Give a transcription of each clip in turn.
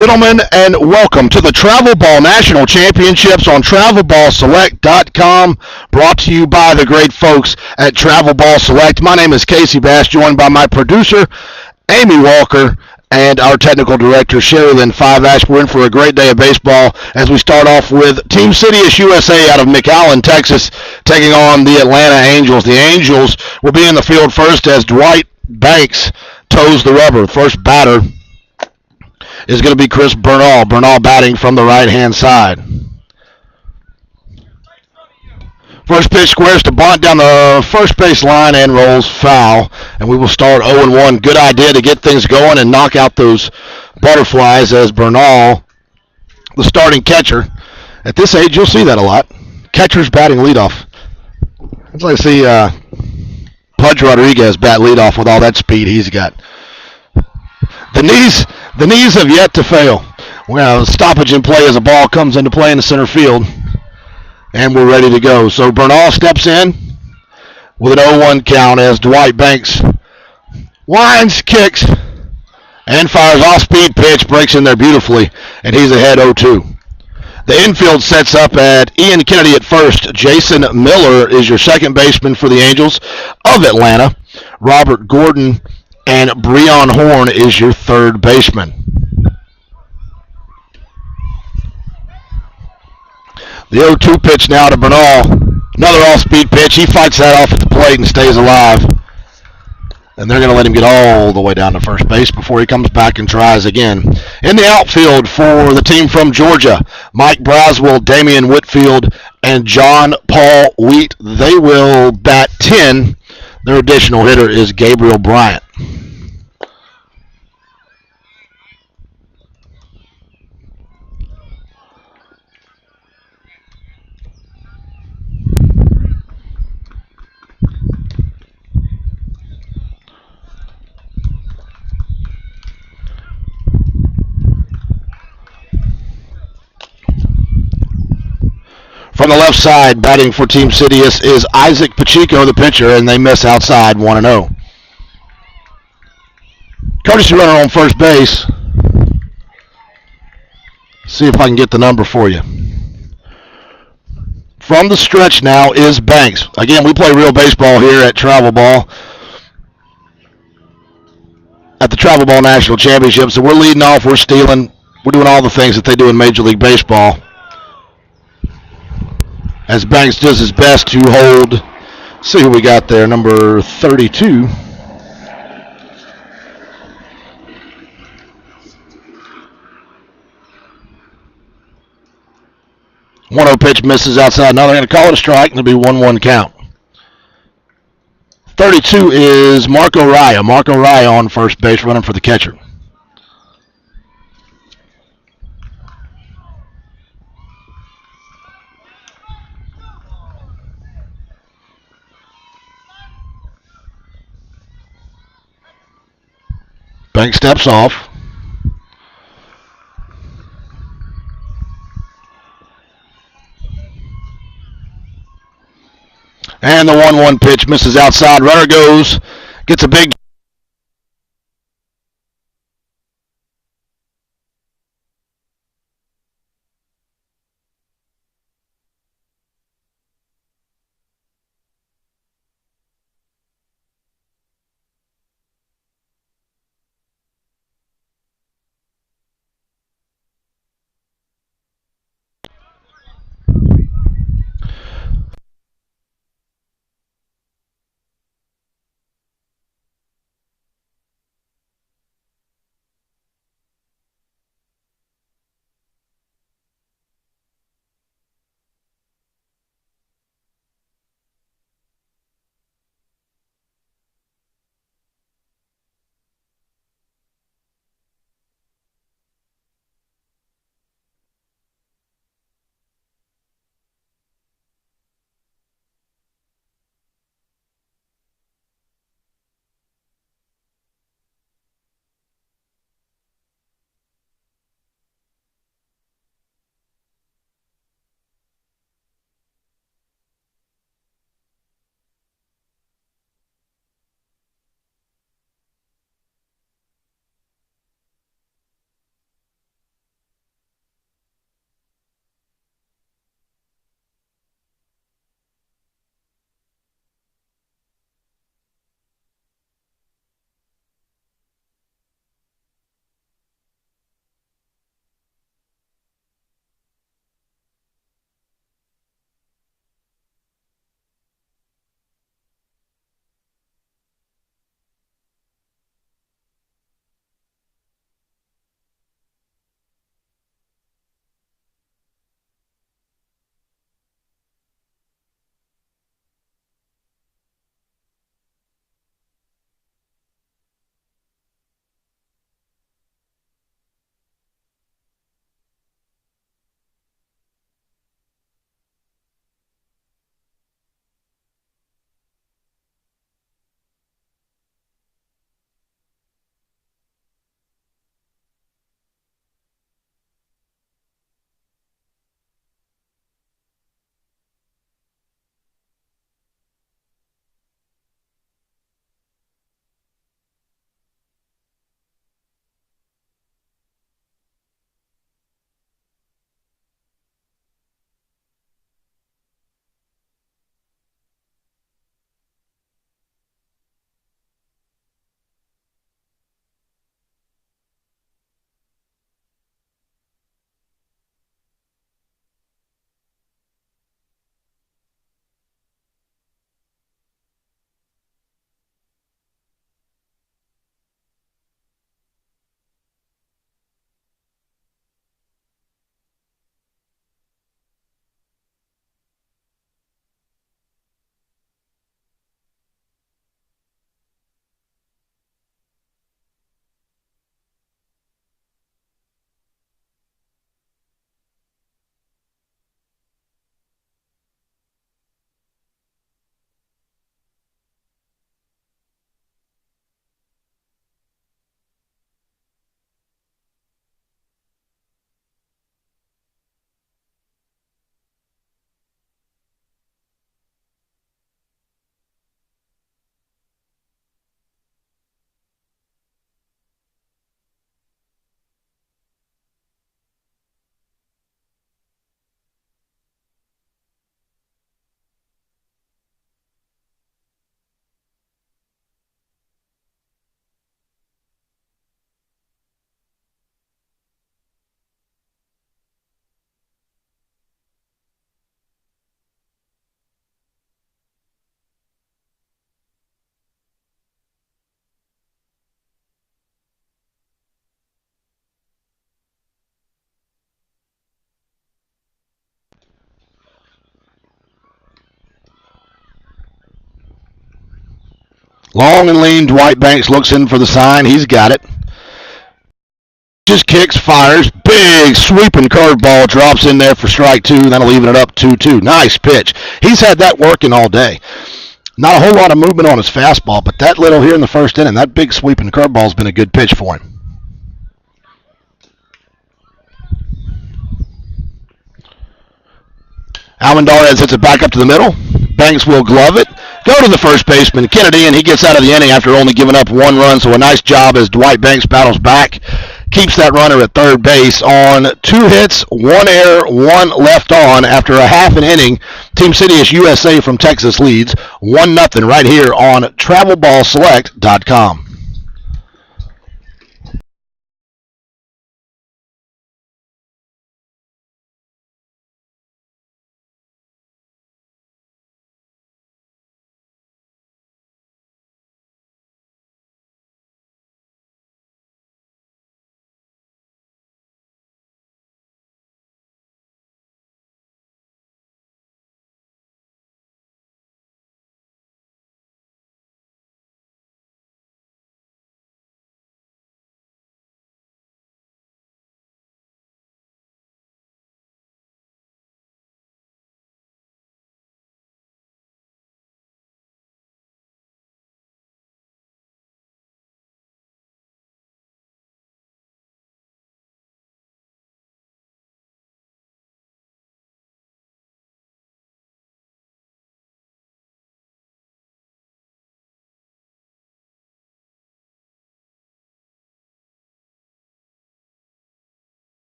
Gentlemen, and welcome to the Travel Ball National Championships on TravelBallSelect.com, brought to you by the great folks at Travel Ball Select. My name is Casey Bass, joined by my producer, Amy Walker, and our technical director, Sherry Lynn Five-Ash. We're in for a great day of baseball as we start off with Team Citius USA out of McAllen, Texas, taking on the Atlanta Angels. The Angels will be in the field first as Dwight Banks toes the rubber. First batter is going to be Chris Bernal. Bernal batting from the right-hand side. First pitch squares to bunt down the first base line and rolls foul. And we will start 0-1. Good idea to get things going and knock out those butterflies as Bernal, the starting catcher. At this age, you'll see that a lot. Catchers batting leadoff. It's like to see Pudge Rodriguez bat leadoff with all that speed he's got. The knees have yet to fail. We're going to stoppage in play as the ball comes into play in the center field. And we're ready to go. So Bernal steps in with an 0-1 count as Dwight Banks winds, kicks, and fires off-speed pitch, breaks in there beautifully, and he's ahead 0-2. The infield sets up at Ian Kennedy at first. Jason Miller is your second baseman for the Angels of Atlanta. Robert Gordon and Breon Horn is your third baseman. The 0-2 pitch now to Bernal. Another off-speed pitch. He fights that off at the plate and stays alive. And they're going to let him get all the way down to first base before he comes back and tries again. In the outfield for the team from Georgia, Mike Braswell, Damian Whitfield, and John Paul Wheat. They will bat 10. Their additional hitter is Gabriel Bryant. From the left side, batting for Team Citius is Isaac Pacheco, the pitcher, and they miss outside 1-0. Courtesy runner on first base. See if I can get the number for you. From the stretch now is Banks. Again, we play real baseball here at Travel Ball, at the Travel Ball National Championship. So we're leading off, we're stealing, we're doing all the things that they do in Major League Baseball. As Banks does his best to hold, see who we got there, number 32. One 0 pitch misses outside. Now they're going to call it a strike, and it'll be 1-1 count. 32 is Marco Raya. Marco Raya on first base, running for the catcher. Bank steps off. And the 1-1 pitch misses outside. Runner goes, gets a big Long and lean, Dwight Banks looks in for the sign. He's got it. Just kicks, fires, big sweeping curveball, drops in there for strike two. That'll even it up 2-2. Nice pitch. He's had that working all day. Not a whole lot of movement on his fastball, but that little here in the first inning, that big sweeping curveball's been a good pitch for him. Almendarez hits it back up to the middle. Banks will glove it. Go to the first baseman, Kennedy, and he gets out of the inning after only giving up one run. So a nice job as Dwight Banks battles back. Keeps that runner at third base on 2 hits, 1 error, 1 left on after a half an inning. Team Citius USA from Texas leads 1-0 right here on TravelBallSelect.com.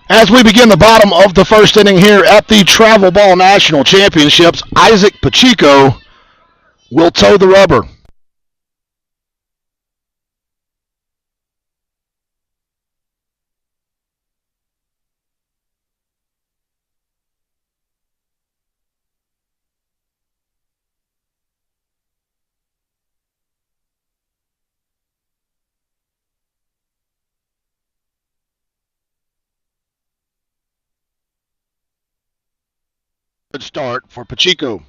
As we begin the bottom of the first inning here at the Travel Ball National Championships, Isaac Pacheco will toe the rubber. Good start for Pacheco.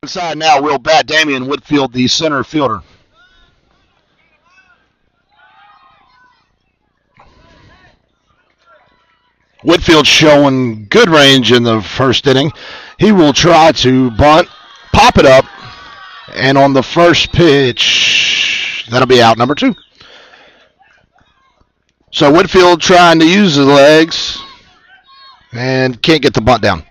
Inside now will bat Damian Whitfield, the center fielder. Whitfield showing good range in the first inning. He will try to bunt, pop it up, and on the first pitch, that'll be out number 2. So Whitfield trying to use his legs and can't get the bunt down.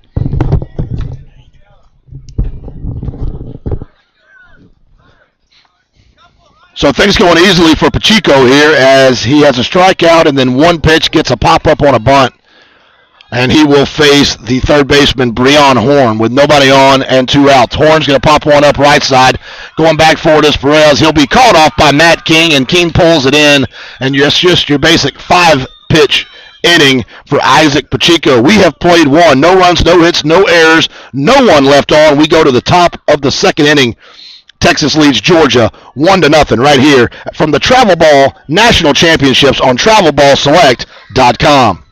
So things going easily for Pacheco here as he has a strikeout and then one pitch gets a pop-up on a bunt. And he will face the third baseman, Breon Horn, with nobody on and 2 outs. Horn's going to pop one up right side. Going back forward is Perez. He'll be called off by Matt King, and King pulls it in. And it's just your basic 5-pitch inning for Isaac Pacheco. We have played one. No runs, no hits, no errors, no one left on. We go to the top of the second inning. Texas leads Georgia 1-0 right here from the Travel Ball National Championships on TravelBallSelect.com.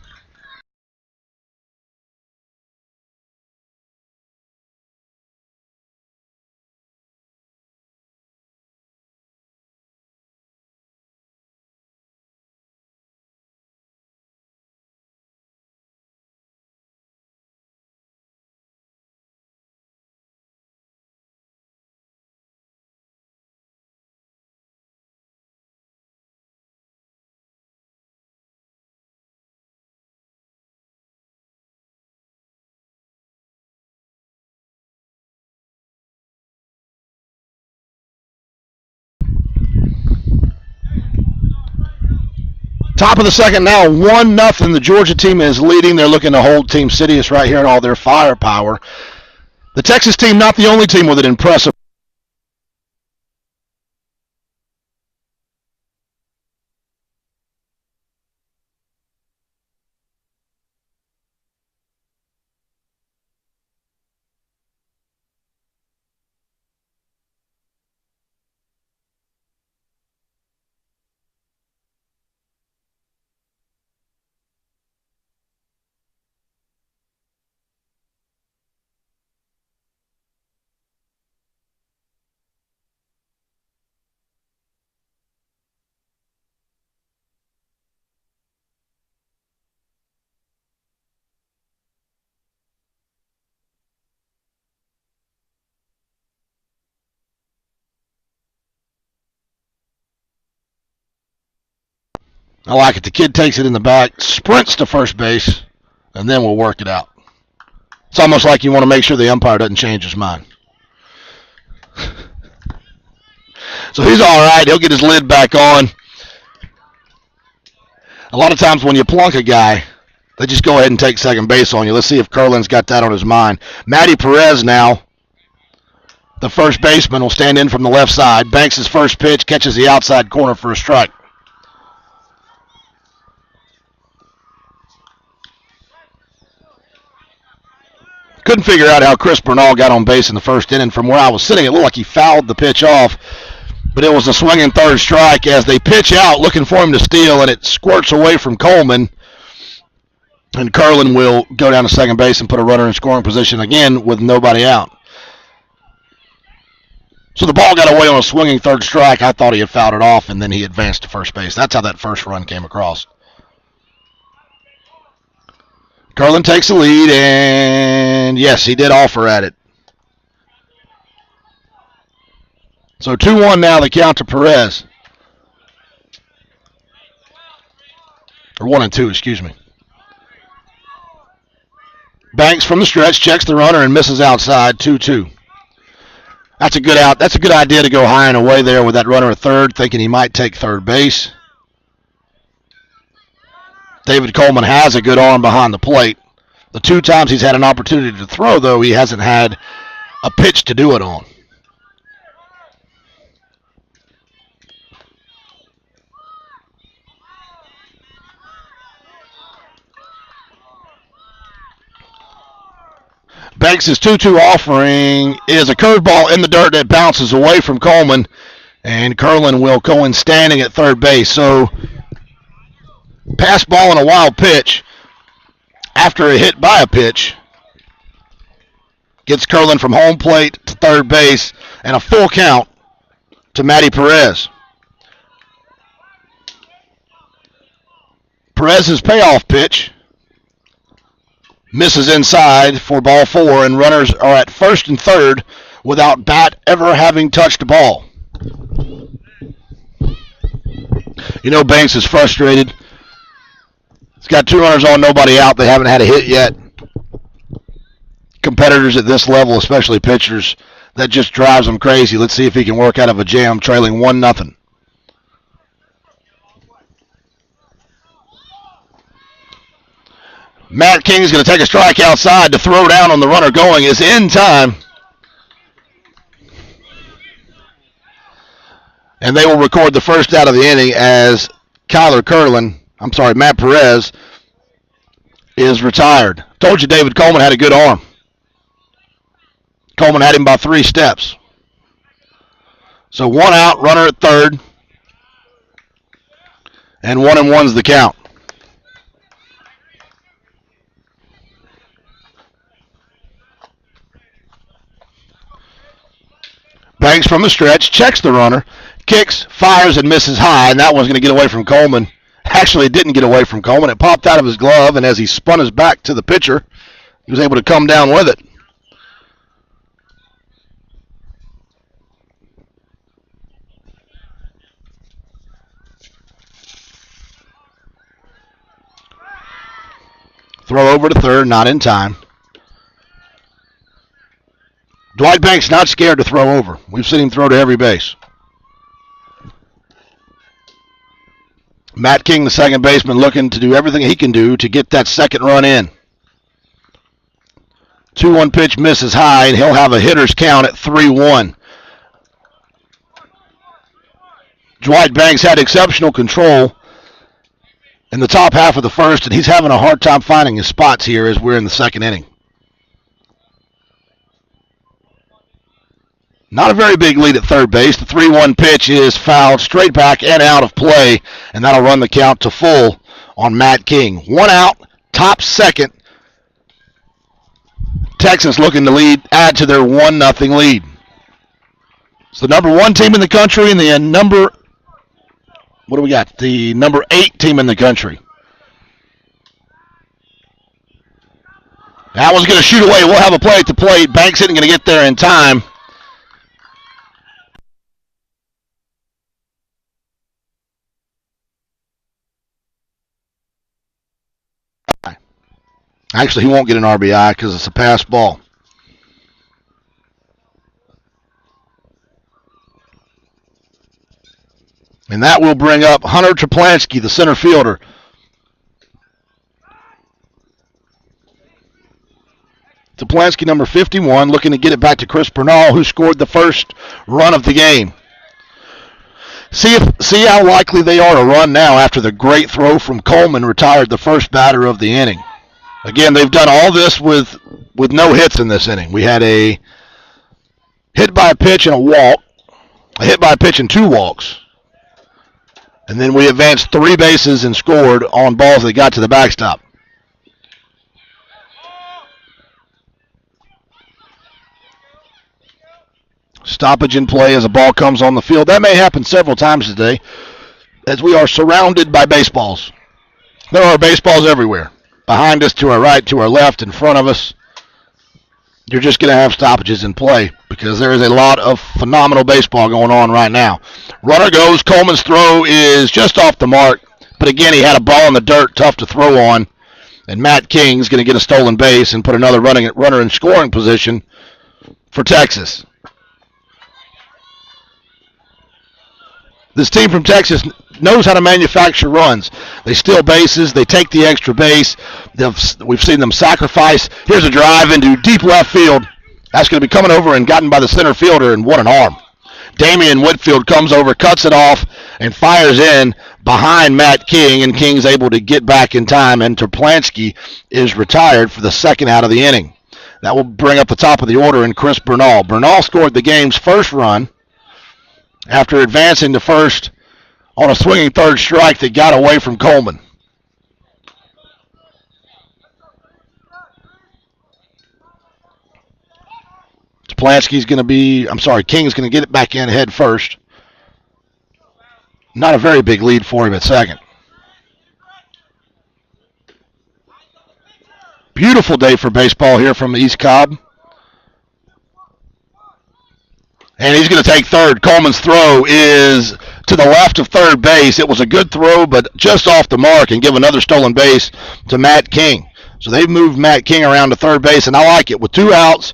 Top of the second now, 1-0. The Georgia team is leading. They're looking to hold Team Citius right here in all their firepower. The Texas team, not the only team with an impressive. I like it. The kid takes it in the back, sprints to first base, and then we'll work it out. It's almost like you want to make sure the umpire doesn't change his mind. So he's all right. He'll get his lid back on. A lot of times when you plunk a guy, they just go ahead and take second base on you. Let's see if Curlin's got that on his mind. Matty Perez now, the first baseman, will stand in from the left side. Banks his first pitch, catches the outside corner for a strike. Couldn't figure out how Chris Bernal got on base in the first inning. From where I was sitting, it looked like he fouled the pitch off, but it was a swinging third strike as they pitch out looking for him to steal, and it squirts away from Coleman. And Curlin will go down to second base and put a runner in scoring position again with nobody out. So the ball got away on a swinging third strike. I thought he had fouled it off, and then he advanced to first base. That's how that first run came across. Curlin takes the lead, and yes, he did offer at it. So 2-1 now, the count to Perez. Or 1-2, excuse me. Banks from the stretch, checks the runner, and misses outside, 2-2. That's a good out. That's a good idea to go high and away there with that runner at third, thinking he might take third base. David Coleman has a good arm behind the plate. The 2 times he's had an opportunity to throw, though, he hasn't had a pitch to do it on. Banks' 2-2 offering is a curveball in the dirt that bounces away from Coleman, and Curlin will go in standing at third base. So pass ball and a wild pitch after a hit by a pitch gets Curlin from home plate to third base, and a full count to Matty Perez. Perez's payoff pitch misses inside for ball 4, and runners are at first and third without bat ever having touched the ball. You know Banks is frustrated. He's got 2 runners on, nobody out. They haven't had a hit yet. Competitors at this level, especially pitchers, that just drives them crazy. Let's see if he can work out of a jam trailing 1-0. Matt King is going to take a strike outside to throw down on the runner going is in time. And they will record the first out of the inning as Matt Perez is retired. Told you David Coleman had a good arm. Coleman had him by 3 steps. So 1 out, runner at third. And 1-1's the count. Banks from the stretch, checks the runner, kicks, fires, and misses high, and that one's going to get away from Coleman. Actually, it didn't get away from Coleman. It popped out of his glove, and as he spun his back to the pitcher, he was able to come down with it. Throw over to third, not in time. Dwight Banks not scared to throw over. We've seen him throw to every base. Matt King, the second baseman, looking to do everything he can do to get that second run in. 2-1 pitch misses high, and he'll have a hitter's count at 3-1. Dwight Banks had exceptional control in the top half of the first, and he's having a hard time finding his spots here as we're in the second inning. Not a very big lead at third base. The 3-1 pitch is fouled straight back and out of play, and that'll run the count to full on Matt King. 1 out, top second. Texas looking to add to their 1-0 lead. It's the number 1 team in the country and the number 8 team in the country. That one's going to shoot away. We'll have a play at the plate. Banks isn't going to get there in time. Actually, he won't get an RBI because it's a pass ball. And that will bring up Hunter Traplansky, the center fielder. Traplansky, number 51, looking to get it back to Chris Bernal, who scored the first run of the game. See how likely they are to run now after the great throw from Coleman retired the first batter of the inning. Again, they've done all this with no hits in this inning. We had a hit by a pitch and a walk, a hit by a pitch and 2 walks. And then we advanced 3 bases and scored on balls that got to the backstop. Stoppage in play as a ball comes on the field. That may happen several times today as we are surrounded by baseballs. There are baseballs everywhere. Behind us, to our right, to our left, in front of us. You're just going to have stoppages in play because there is a lot of phenomenal baseball going on right now. Runner goes. Coleman's throw is just off the mark. But again, he had a ball in the dirt, tough to throw on. And Matt King's going to get a stolen base and put another runner in scoring position for Texas. This team from Texas knows how to manufacture runs. They steal bases. They take the extra base. We've seen them sacrifice. Here's a drive into deep left field. That's going to be coming over and gotten by the center fielder, and what an arm. Damian Whitfield comes over, cuts it off, and fires in behind Matt King, and King's able to get back in time, and Traplansky is retired for the second out of the inning. That will bring up the top of the order in Chris Bernal. Bernal scored the game's first run after advancing to first on a swinging third strike that got away from Coleman. King's going to get it back in head first. Not a very big lead for him at second. Beautiful day for baseball here from East Cobb. And he's going to take third. Coleman's throw is to the left of third base. It was a good throw, but just off the mark, and give another stolen base to Matt King. So they've moved Matt King around to third base, and I like it. With 2 outs,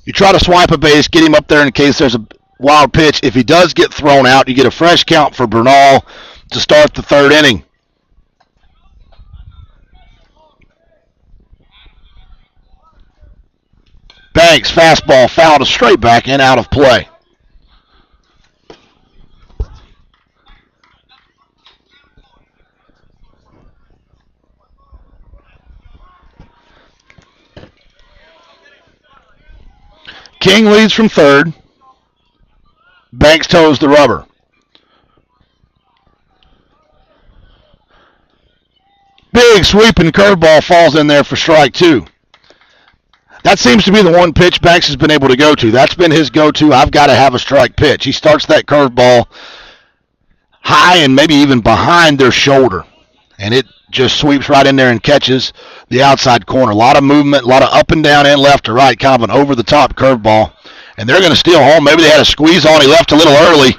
you try to swipe a base, get him up there in case there's a wild pitch. If he does get thrown out, you get a fresh count for Bernal to start the third inning. Banks, fastball, foul to straight back and out of play. King leads from third. Banks toes the rubber. Big sweeping curveball falls in there for strike two. That seems to be the one pitch Banks has been able to go to. That's been his go-to. I've got to have a strike pitch. He starts that curveball high and maybe even behind their shoulder, and it just sweeps right in there and catches the outside corner. A lot of movement, a lot of up and down and left to right, kind of an over-the-top curveball. And they're going to steal home. Maybe they had a squeeze on. He left a little early.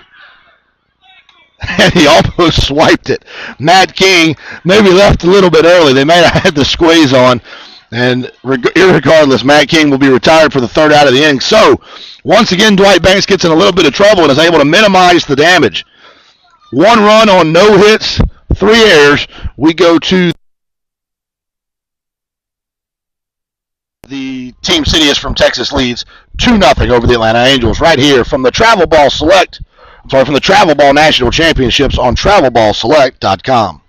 And he almost swiped it. Matt King maybe left a little bit early. They may have had the squeeze on. And irregardless, Matt King will be retired for the third out of the inning. So, once again, Dwight Banks gets in a little bit of trouble and is able to minimize the damage. 1 run on no hits, 3 errors. We go to the team Citius from Texas leads 2-0 over the Atlanta Angels right here from the Travel Ball National Championships on TravelBallSelect.com.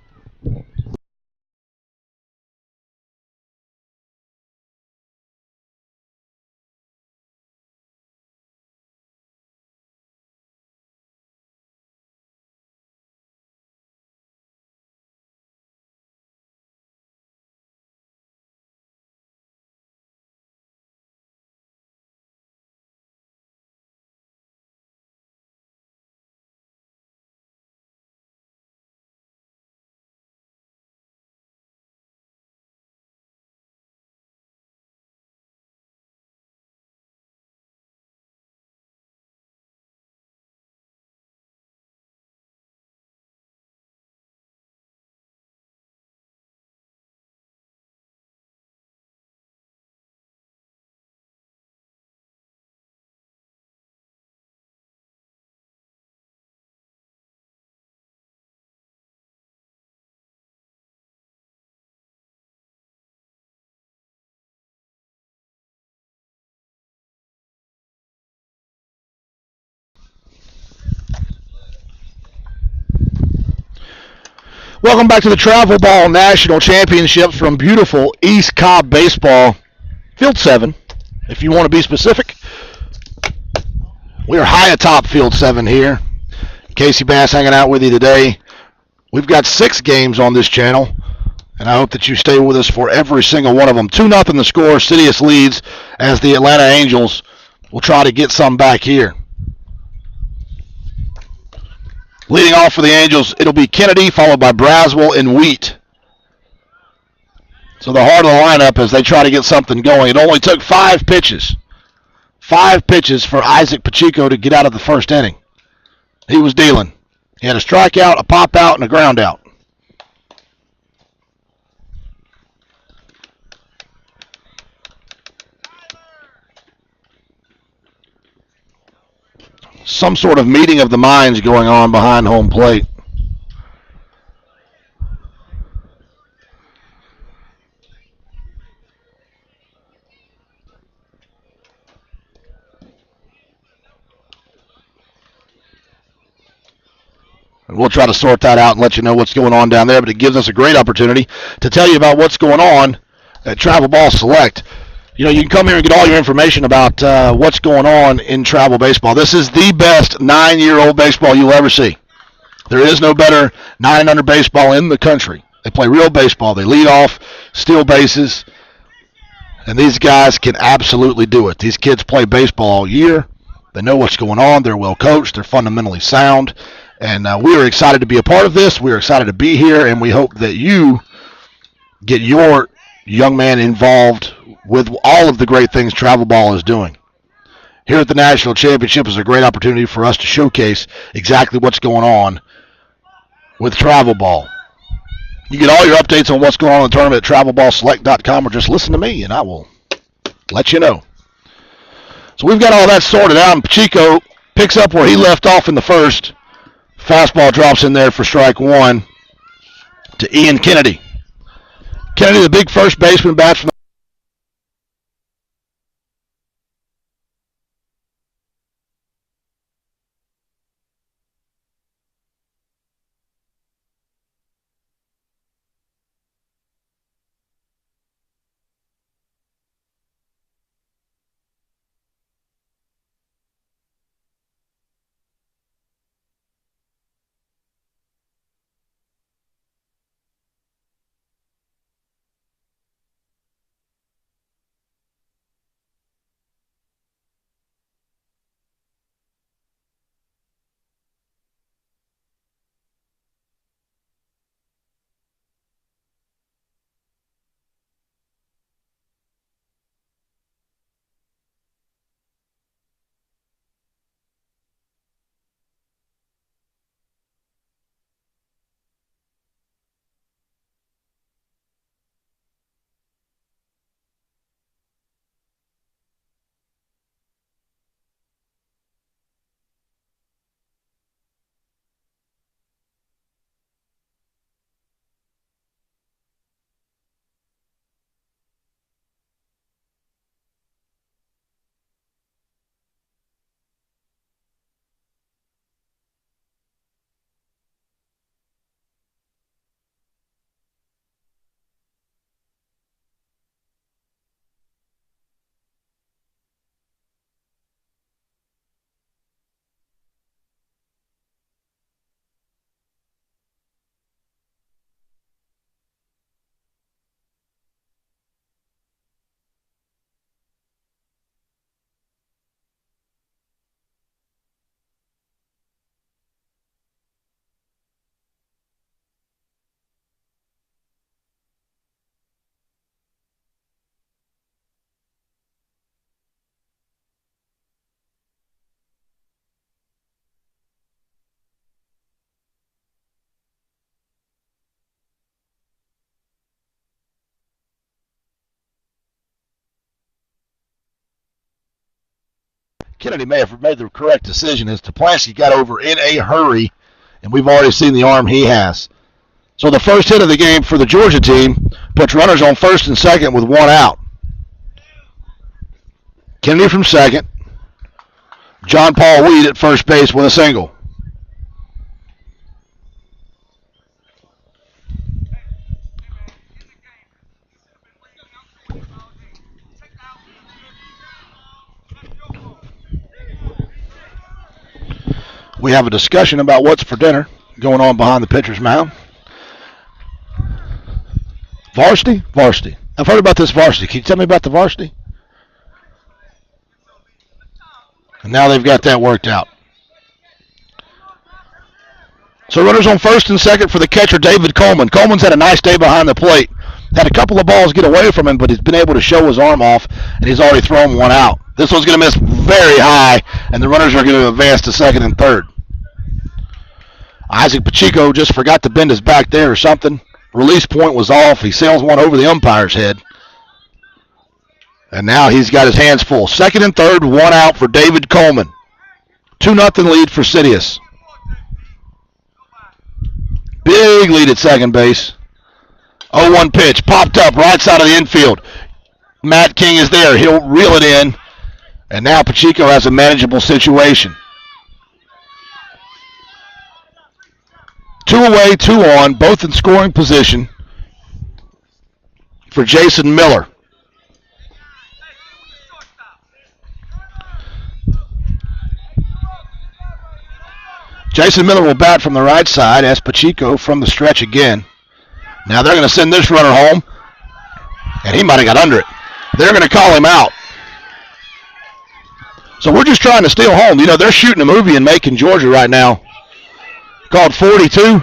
Welcome back to the Travel Ball National Championships from beautiful East Cobb Baseball, Field 7, if you want to be specific. We are high atop Field 7 here. Casey Bass hanging out with you today. We've got 6 games on this channel, and I hope that you stay with us for every single one of them. 2-0 the score. Citius leads as the Atlanta Angels will try to get some back here. Leading off for the Angels, it'll be Kennedy, followed by Braswell and Wheat. So the heart of the lineup as they try to get something going. It only took 5 pitches. 5 pitches for Isaac Pacheco to get out of the first inning. He was dealing. He had a strikeout, a pop out, and a ground out. Some sort of meeting of the minds going on behind home plate. And we'll try to sort that out and let you know what's going on down there, but it gives us a great opportunity to tell you about what's going on at Travel Ball Select. You know, you can come here and get all your information about what's going on in travel baseball. This is the best 9-year-old baseball you'll ever see. There is no better 9 and under baseball in the country. They play real baseball. They lead off, steal bases, and these guys can absolutely do it. These kids play baseball all year. They know what's going on. They're well coached. They're fundamentally sound. And we are excited to be a part of this. We are excited to be here, and we hope that you get your young man involved with all of the great things Travel Ball is doing. Here at the National Championship is a great opportunity for us to showcase exactly what's going on with Travel Ball. You get all your updates on what's going on in the tournament at TravelBallSelect.com, or just listen to me, and I will let you know. So we've got all that sorted out, and Pacheco picks up where he left off in the first. Fastball drops in there for strike 1 to Ian Kennedy. Kennedy, the big first baseman, bats from Kennedy may have made the correct decision as Toplansky got over in a hurry, and we've already seen the arm he has. So the first hit of the game for the Georgia team puts runners on first and second with one out. Kennedy from second. John Paul Weed at first base with a single. We have a discussion about what's for dinner going on behind the pitcher's mound. Varsity? Varsity. I've heard about this varsity. Can you tell me about the varsity? And now they've got that worked out. So runners on first and second for the catcher, David Coleman. Coleman's had a nice day behind the plate. Had a couple of balls get away from him, but he's been able to show his arm off, and he's already thrown one out. This one's going to miss very high, and the runners are going to advance to second and third. Isaac Pacheco just forgot to bend his back there or something. Release point was off. He sails one over the umpire's head. And now he's got his hands full. Second and third, one out for David Coleman. 2-0 lead for Citius. Big lead at second base. 0-1 pitch. Popped up right side of the infield. Matt King is there. He'll reel it in. And now Pacheco has a manageable situation. 2 away, 2 on, both in scoring position for Jason Miller. Jason Miller will bat from the right side as Pacheco from the stretch again. Now they're going to send this runner home, and he might have got under it. They're going to call him out. So we're just trying to steal home. You know, they're shooting a movie in Macon, Georgia right now called 42.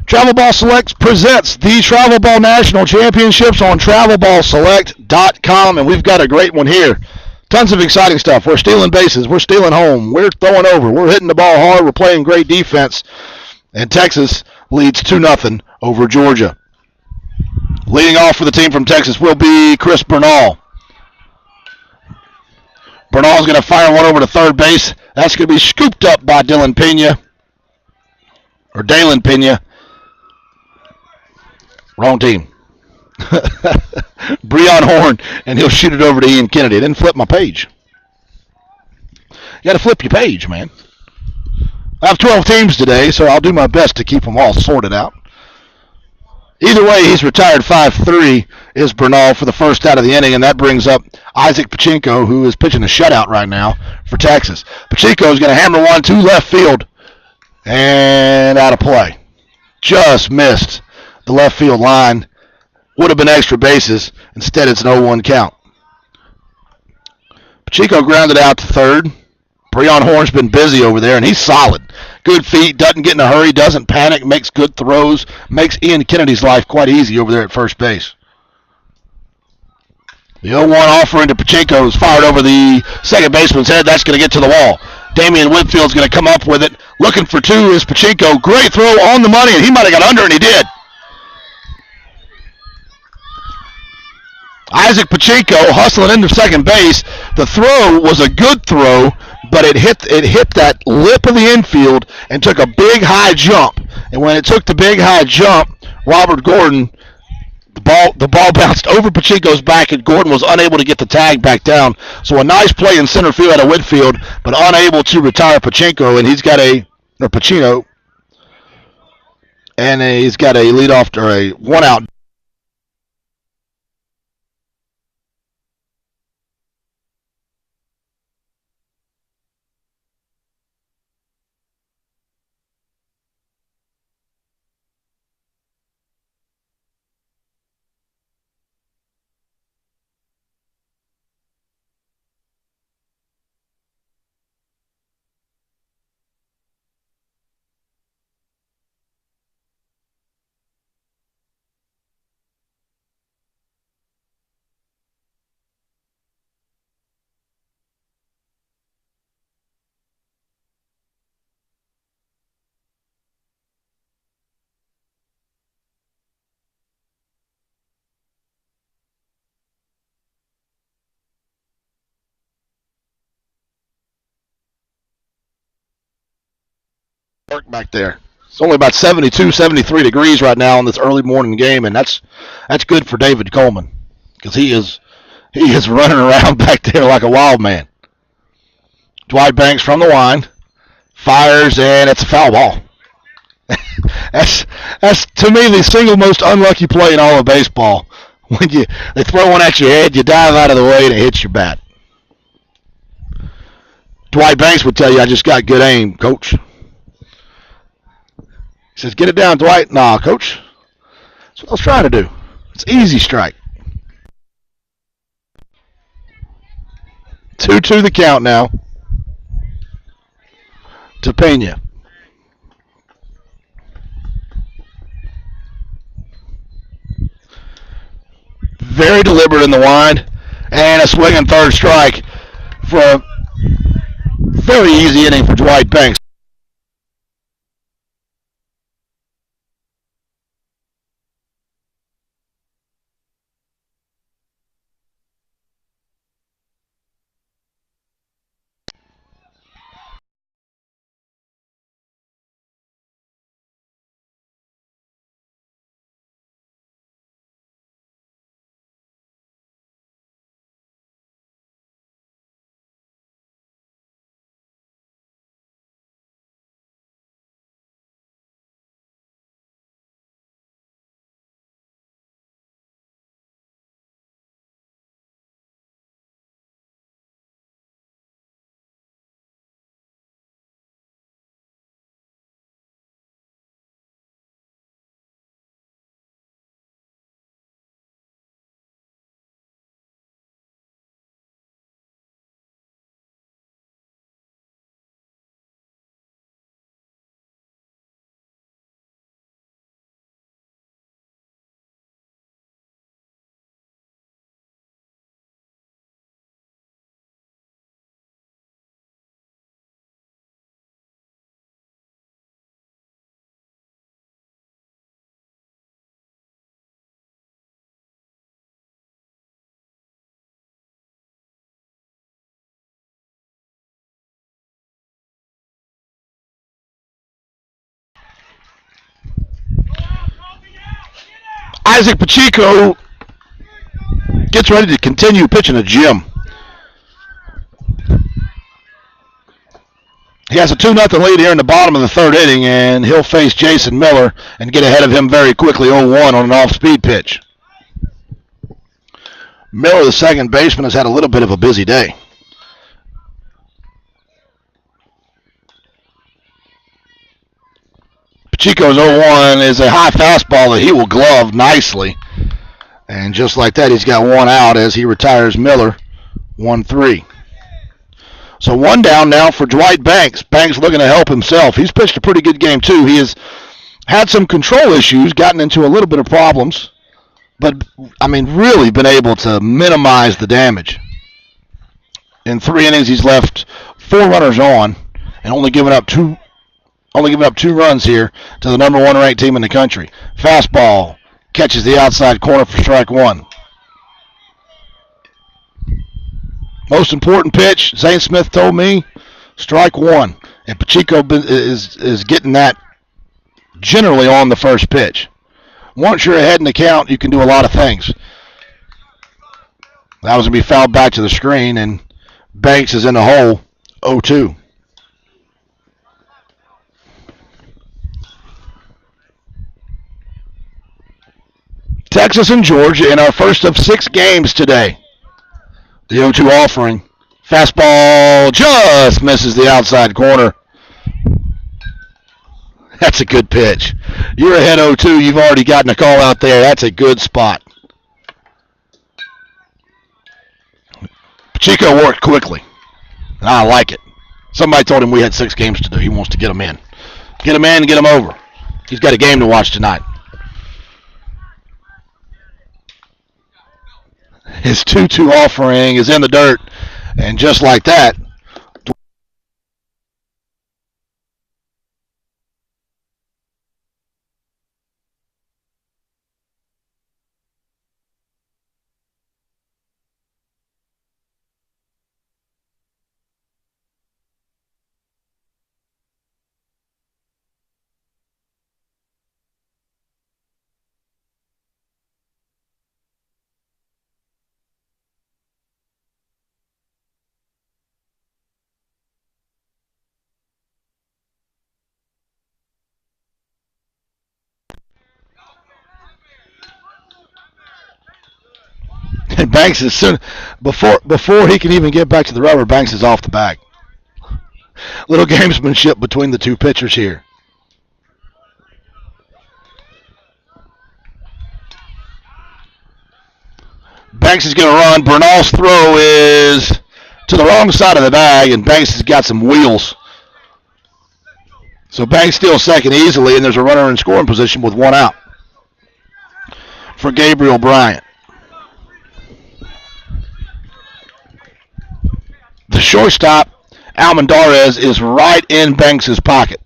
Travel Ball Select presents the Travel Ball National Championships on TravelBallSelect.com, and we've got a great one here. Tons of exciting stuff. We're stealing bases. We're stealing home. We're throwing over. We're hitting the ball hard. We're playing great defense. And Texas leads 2-0 over Georgia. Leading off for the team from Texas will be Chris Bernal. Bernal's going to fire one over to third base. That's going to be scooped up by Dalen Pena. Wrong team. Breon Horn, and he'll shoot it over to Ian Kennedy. I didn't flip my page. You got to flip your page, man. I have 12 teams today, so I'll do my best to keep them all sorted out. Either way, he's retired 5-3 is Bernal for the first out of the inning, and that brings up Isaac Pacheco, who is pitching a shutout right now for Texas. Pacheco is going to hammer one to left field and out of play. Just missed the left field line. Would have been extra bases. Instead, it's an 0-1 count. Pacheco grounded out to third. Breon Horn's been busy over there, and he's solid. Good feet, doesn't get in a hurry, doesn't panic, makes good throws, makes Ian Kennedy's life quite easy over there at first base. The 0-1 offering to Pachinko is fired over the second baseman's head. That's going to get to the wall. Damian Whitfield's going to come up with it. Looking for two is Pachinko. Great throw on the money, and he might have got under, and he did. Isaac Pachinko hustling into second base. The throw was a good throw, but it hit that lip of the infield and took a big high jump. And when it took the big high jump, Robert Gordon, the ball bounced over Pachinko's back, and Gordon was unable to get the tag back down. So a nice play in center field out of Whitfield, but unable to retire Pachinko, and Pacino, and he's got a leadoff or a one out. Back there. It's only about 72, 73 degrees right now on this early morning game, and that's good for David Coleman because he is running around back there like a wild man. Dwight Banks from the line fires, and it's a foul ball. that's to me the single most unlucky play in all of baseball. When they throw one at your head, you dive out of the way, and it hits your bat. Dwight Banks would tell you, "I just got good aim, coach." He says, "Get it down, Dwight." "Nah, coach. That's what I was trying to do. It's easy strike." 2-2 the count now to Pena. Very deliberate in the wind, and a swinging third strike for a very easy inning for Dwight Banks. Isaac Pacheco gets ready to continue pitching to Jim. He has a 2-0 lead here in the bottom of the third inning, and he'll face Jason Miller and get ahead of him very quickly, 0-1 on an off-speed pitch. Miller, the second baseman, has had a little bit of a busy day. Pacheco's 0-1 is a high fastball that he will glove nicely. And just like that, he's got one out as he retires Miller, 1-3. So one down now for Dwight Banks. Banks looking to help himself. He's pitched a pretty good game, too. He has had some control issues, gotten into a little bit of problems, but, I mean, really been able to minimize the damage. In 3 innings, he's left 4 runners on and only given up two runs here to the number 1 ranked team in the country. Fastball catches the outside corner for strike 1. Most important pitch, Zane Smith told me, strike 1. And Pacheco is getting that generally on the first pitch. Once you're ahead in the count, you can do a lot of things. That was going to be fouled back to the screen, and Banks is in the hole, 0-2. Texas and Georgia in our first of 6 games today. The 0-2 offering. Fastball just misses the outside corner. That's a good pitch. You're ahead 0-2. You've already gotten a call out there. That's a good spot. Pacheco worked quickly. And I like it. Somebody told him we had 6 games to do. He wants to get them in. Get them in and get them over. He's got a game to watch tonight. His 2-2 offering is in the dirt. And just like that, and Banks is soon before he can even get back to the rubber, Banks is off the bag. Little gamesmanship between the two pitchers here. Banks is going to run. Bernal's throw is to the wrong side of the bag, and Banks has got some wheels. So Banks steals second easily, and there's a runner in scoring position with 1 out for Gabriel Bryant. The shortstop, Almendarez, is right in Banks' pocket.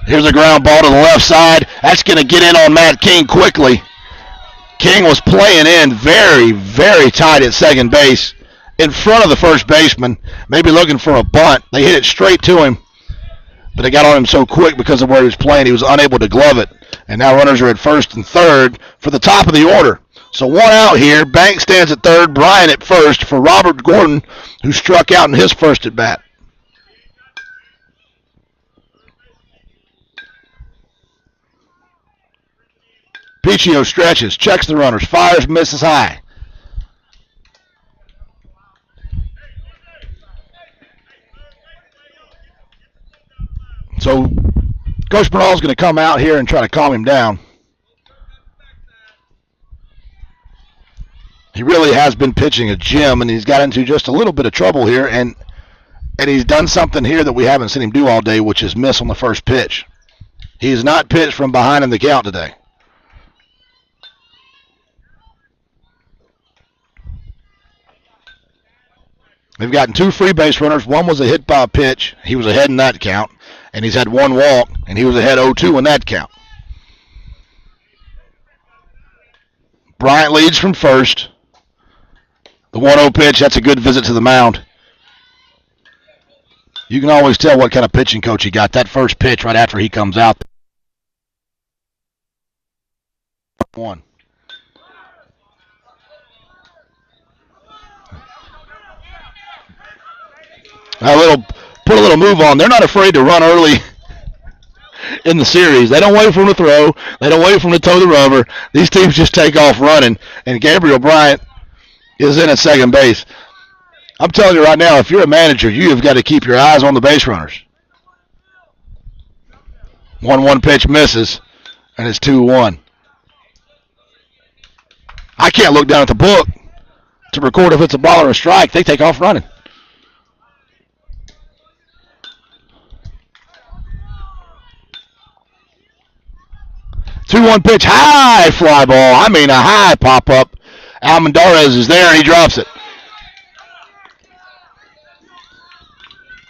Here's a ground ball to the left side. That's going to get in on Matt King quickly. King was playing in very, very tight at second base in front of the first baseman, maybe looking for a bunt. They hit it straight to him, but they got on him so quick because of where he was playing, he was unable to glove it. And now runners are at first and third for the top of the order. So 1 out here. Banks stands at third, Bryant at first for Robert Gordon, who struck out in his first at bat. Pichio stretches, checks the runners, fires, misses high. So Coach Bernal's going to come out here and try to calm him down. He really has been pitching a gem, and he's got into just a little bit of trouble here, and he's done something here that we haven't seen him do all day, which is miss on the first pitch. He has not pitched from behind in the count today. They've gotten 2 free base runners. One was a hit by a pitch. He was ahead in that count, and he's had 1 walk, and he was ahead 0-2 in that count. Bryant leads from first. The 1-0 pitch, that's a good visit to the mound. You can always tell what kind of pitching coach he got. That first pitch right after he comes out. 1. Put a little move on. They're not afraid to run early in the series. They don't wait for him to throw. They don't wait for him to toe the rubber. These teams just take off running. And Gabriel Bryant is in at second base. I'm telling you right now, if you're a manager, you have got to keep your eyes on the base runners. 1-1 pitch misses, and it's 2-1. I can't look down at the book to record if it's a ball or a strike. They take off running. 1 pitch, high fly ball. I mean, a high pop up. Almendarez is there, and he drops it.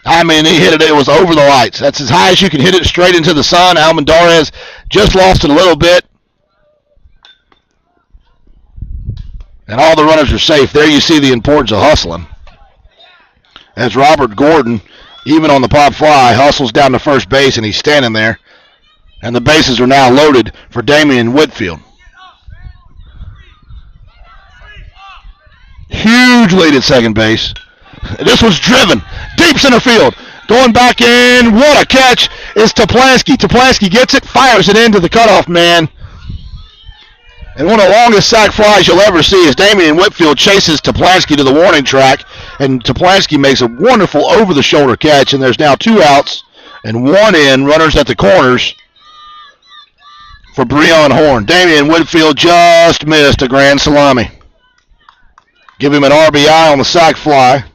I mean, he hit it. It was over the lights. That's as high as you can hit it, straight into the sun. Almendarez just lost it a little bit. And all the runners are safe. There you see the importance of hustling. As Robert Gordon, even on the pop fly, hustles down to first base, and he's standing there. And the bases are now loaded for Damian Whitfield. Huge lead at second base. This was driven deep center field. Going back in. What a catch is Toplansky. Toplansky gets it, fires it into the cutoff man. And one of the longest sac flies you'll ever see is Damian Whitfield chases Toplansky to the warning track. And Toplansky makes a wonderful over-the-shoulder catch. And there's now 2 outs and 1 in. Runners at the corners for Breon Horn. Damian Whitfield just missed a grand salami. Give him an RBI on the sac fly.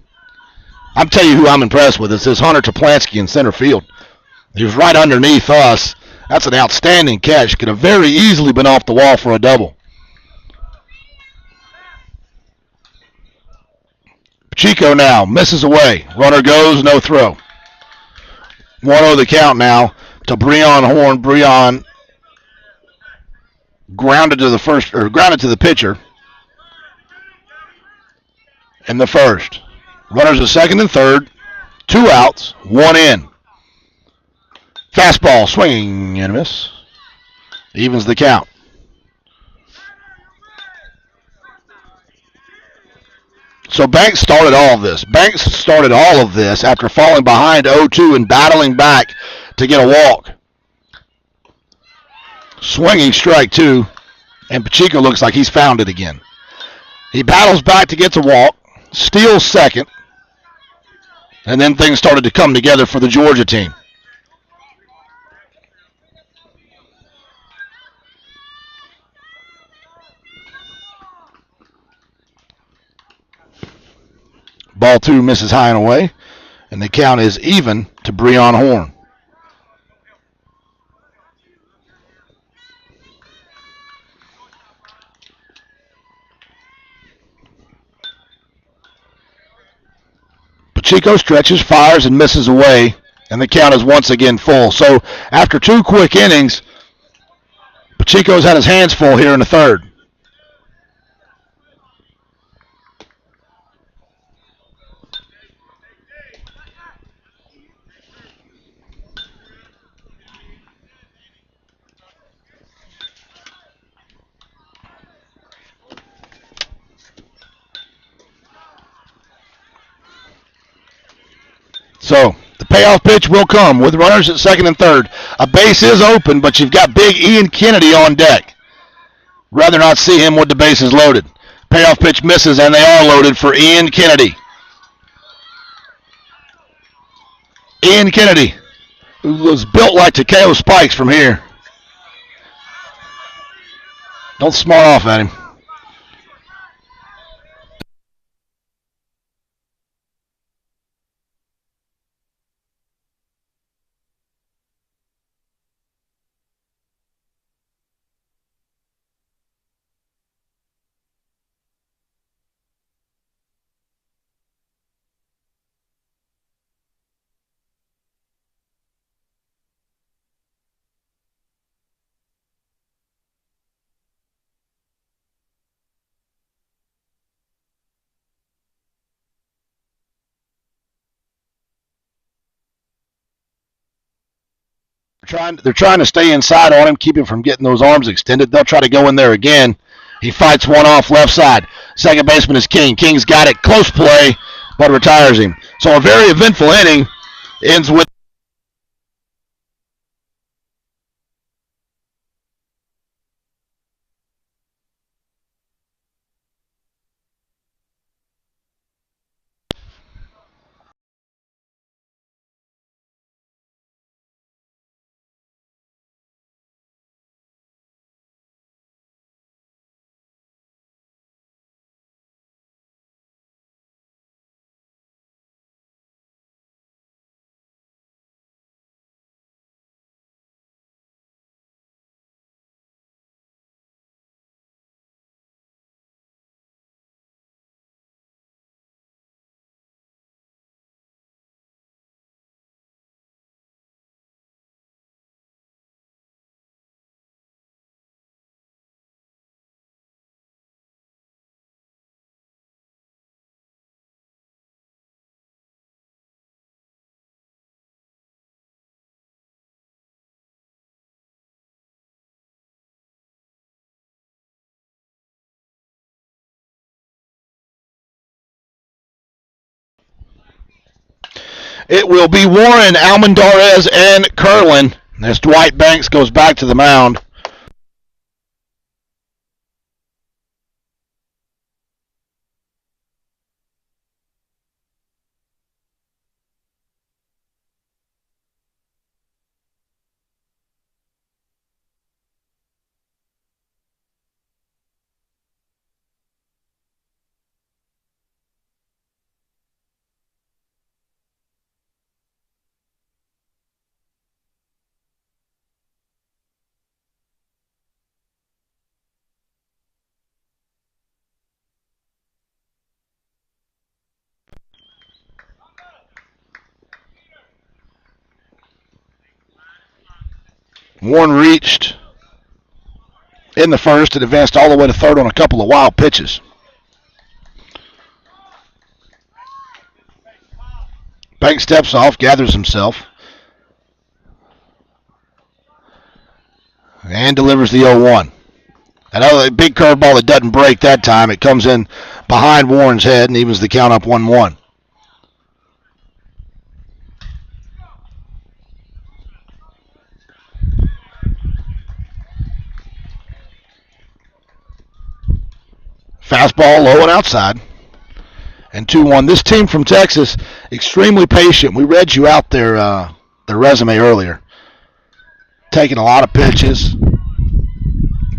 I'm telling you who I'm impressed with. It's this Hunter Toplansky in center field. He was right underneath us. That's an outstanding catch. Could have very easily been off the wall for a double. Pacheco now misses away. Runner goes, no throw. 1-0 the count now to Breon Horn. Breon grounded to the pitcher in the first. Runners at second and third. 2 outs, 1 in. Fastball, swinging and a miss. Evens the count. So Banks started all of this. Banks started all of this after falling behind 0-2 and battling back to get a walk. Swinging strike 2, and Pacheco looks like he's found it again. He battles back to get the walk, steals second, and then things started to come together for the Georgia team. Ball 2 misses high and away, and the count is even to Breon Horn. Pacheco stretches, fires, and misses away, and the count is once again full. So after 2 quick innings, Pacheco's had his hands full here in the third. So the payoff pitch will come with runners at second and third. A base is open, but you've got big Ian Kennedy on deck. Rather not see him with the bases loaded. Payoff pitch misses, and they are loaded for Ian Kennedy. Ian Kennedy, who was built like Takeo Spikes from here. Don't smart off at him. They're trying to stay inside on him, keep him from getting those arms extended. They'll try to go in there again. He fights one off left side. Second baseman is King. King's got it. Close play, but retires him. So a very eventful inning ends with It will be Warren, Almendarez, and Curlin as Dwight Banks goes back to the mound. Warren reached in the first and advanced all the way to third on a couple of wild pitches. Banks steps off, gathers himself, and delivers the 0-1. Another big curveball that doesn't break that time. It comes in behind Warren's head and evens the count up 1-1. Fastball low and outside. And 2-1. This team from Texas, extremely patient. We read you out their resume earlier. Taking a lot of pitches,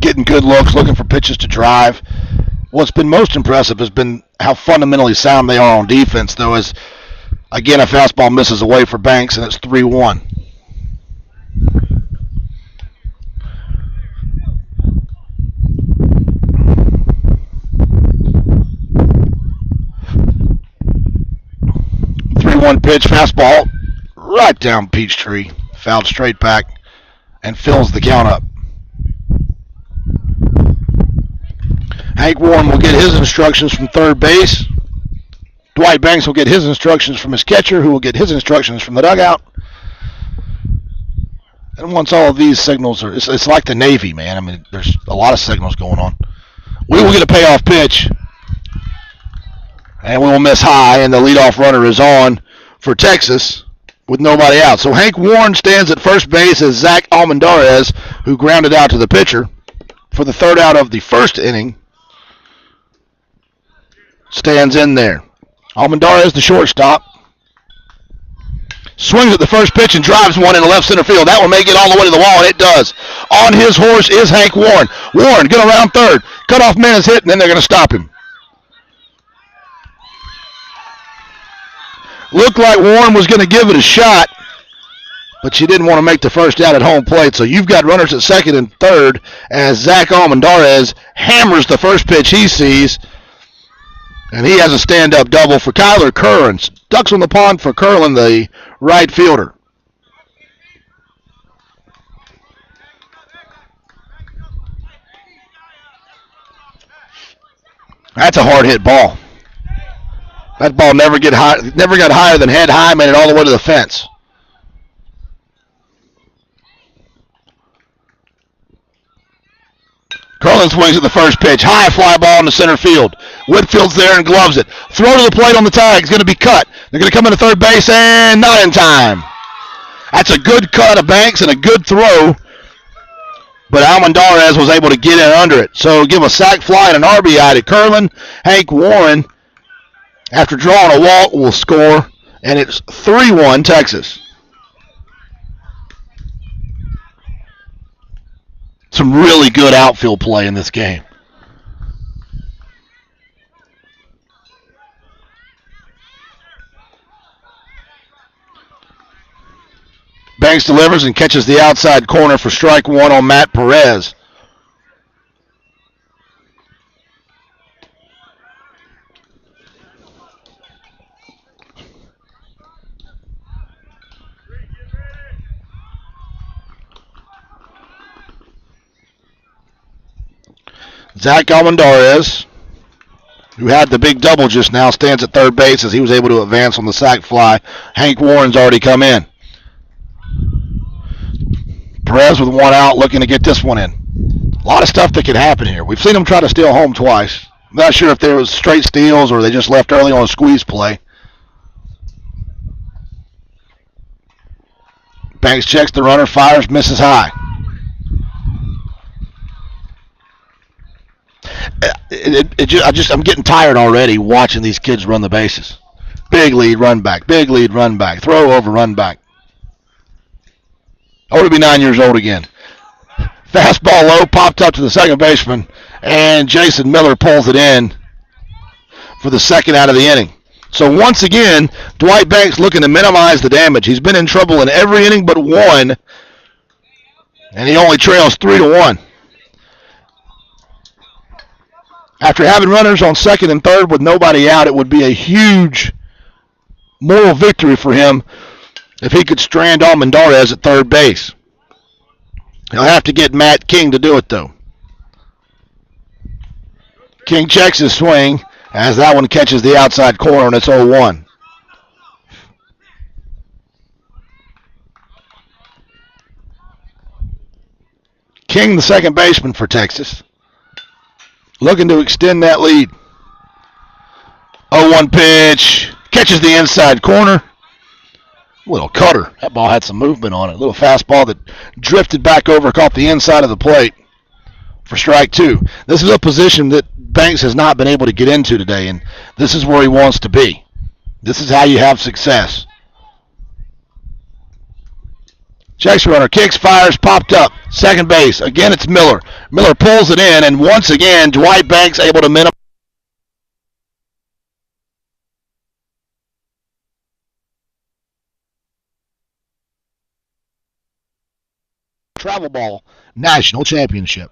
getting good looks, looking for pitches to drive. What's been most impressive has been how fundamentally sound they are on defense, though, as, again, a fastball misses away for Banks, and it's 3-1. One pitch, fastball, right down Peachtree, fouled straight back, and fills the count up. Hank Warren will get his instructions from third base. Dwight Banks will get his instructions from his catcher, who will get his instructions from the dugout. And once all of these signals are, it's like the Navy, man. I mean, there's a lot of signals going on. We will get a payoff pitch, and we will miss high, and the leadoff runner is on for Texas with nobody out. So Hank Warren stands at first base as Zach Almendarez, who grounded out to the pitcher for the third out of the first inning, stands in there. Almendarez, the shortstop, swings at the first pitch and drives one into left center field. That one may get all the way to the wall, and it does. On his horse is Hank Warren. Warren going around third. Cutoff man is hit, and then they're going to stop him. Looked like Warren was going to give it a shot, but she didn't want to make the first out at home plate. So you've got runners at second and third as Zach Almendarez hammers the first pitch he sees, and he has a stand-up double for Kyler Curran. Ducks on the pond for Curlin, the right fielder. That's a hard hit ball. That ball never got higher than head high, made it all the way to the fence. Curlin swings at the first pitch. High fly ball in the center field. Whitfield's there and gloves it. Throw to the plate on the tag. It's going to be cut. They're going to come into third base and not in time. That's a good cut of Banks and a good throw, but Almendarez was able to get in under it. So give a sac fly and an RBI to Curlin. Hank Warren, after drawing a walk, will score, and it's 3-1 Texas. Some really good outfield play in this game. Banks delivers and catches the outside corner for strike one on Matt Perez. Zach Almendarez, who had the big double just now, stands at third base as he was able to advance on the sac fly. Hank Warren's already come in. Perez with one out, looking to get this one in. A lot of stuff that could happen here. We've seen them try to steal home twice. I'm not sure if there was straight steals or they just left early on a squeeze play. Banks checks the runner, fires, misses high. I'm getting tired already watching these kids run the bases. Big lead, run back. Big lead, run back. Throw over, run back. I want to be 9 years old again. Fastball low, popped up to the second baseman, and Jason Miller pulls it in for the second out of the inning. So once again, Dwight Banks looking to minimize the damage. He's been in trouble in every inning but one, and he only trails 3-1. After having runners on second and third with nobody out, it would be a huge moral victory for him if he could strand Almendarez at third base. He'll have to get Matt King to do it, though. King checks his swing as that one catches the outside corner, and it's 0-1. King, the second baseman for Texas, looking to extend that lead. 0-1 pitch. Catches the inside corner. Little cutter. That ball had some movement on it. A little fastball that drifted back over, caught the inside of the plate for strike two. This is a position that Banks has not been able to get into today, and this is where he wants to be. This is how you have success. Checks runner, kicks, fires, popped up. Second base. Again, it's Miller. Miller pulls it in, and once again, Dwight Banks able to minimize. Travel Ball National Championship.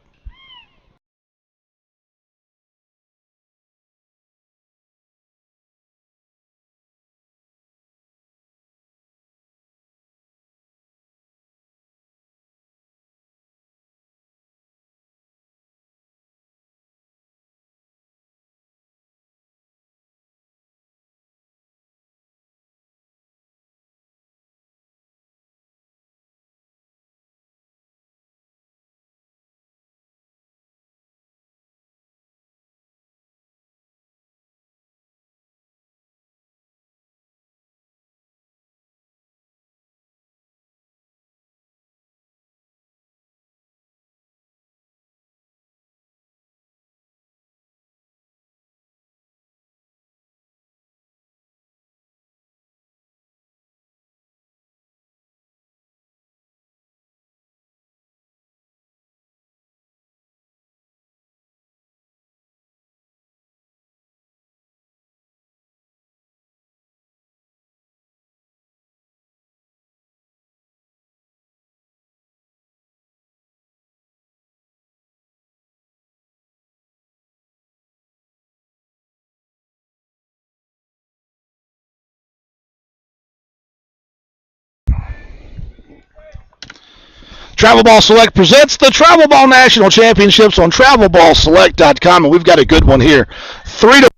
Travel Ball Select presents the Travel Ball National Championships on TravelBallSelect.com, and we've got a good one here. 3-1.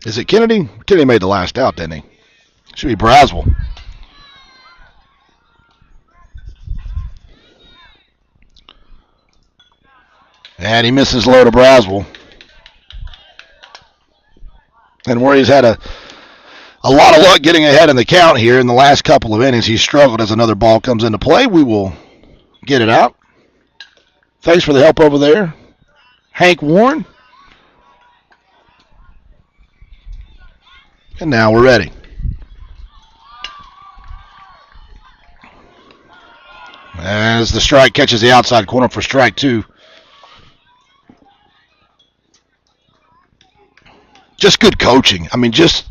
Is it Kennedy? Kennedy made the last out, didn't he? Should be Braswell. And he misses low to Braswell. And where he's had a lot of luck getting ahead in the count here in the last couple of innings, he's struggled as another ball comes into play. We will get it out. Thanks for the help over there, Hank Warren. And now we're ready. As the strike catches the outside corner for strike two. Just good coaching. I mean, just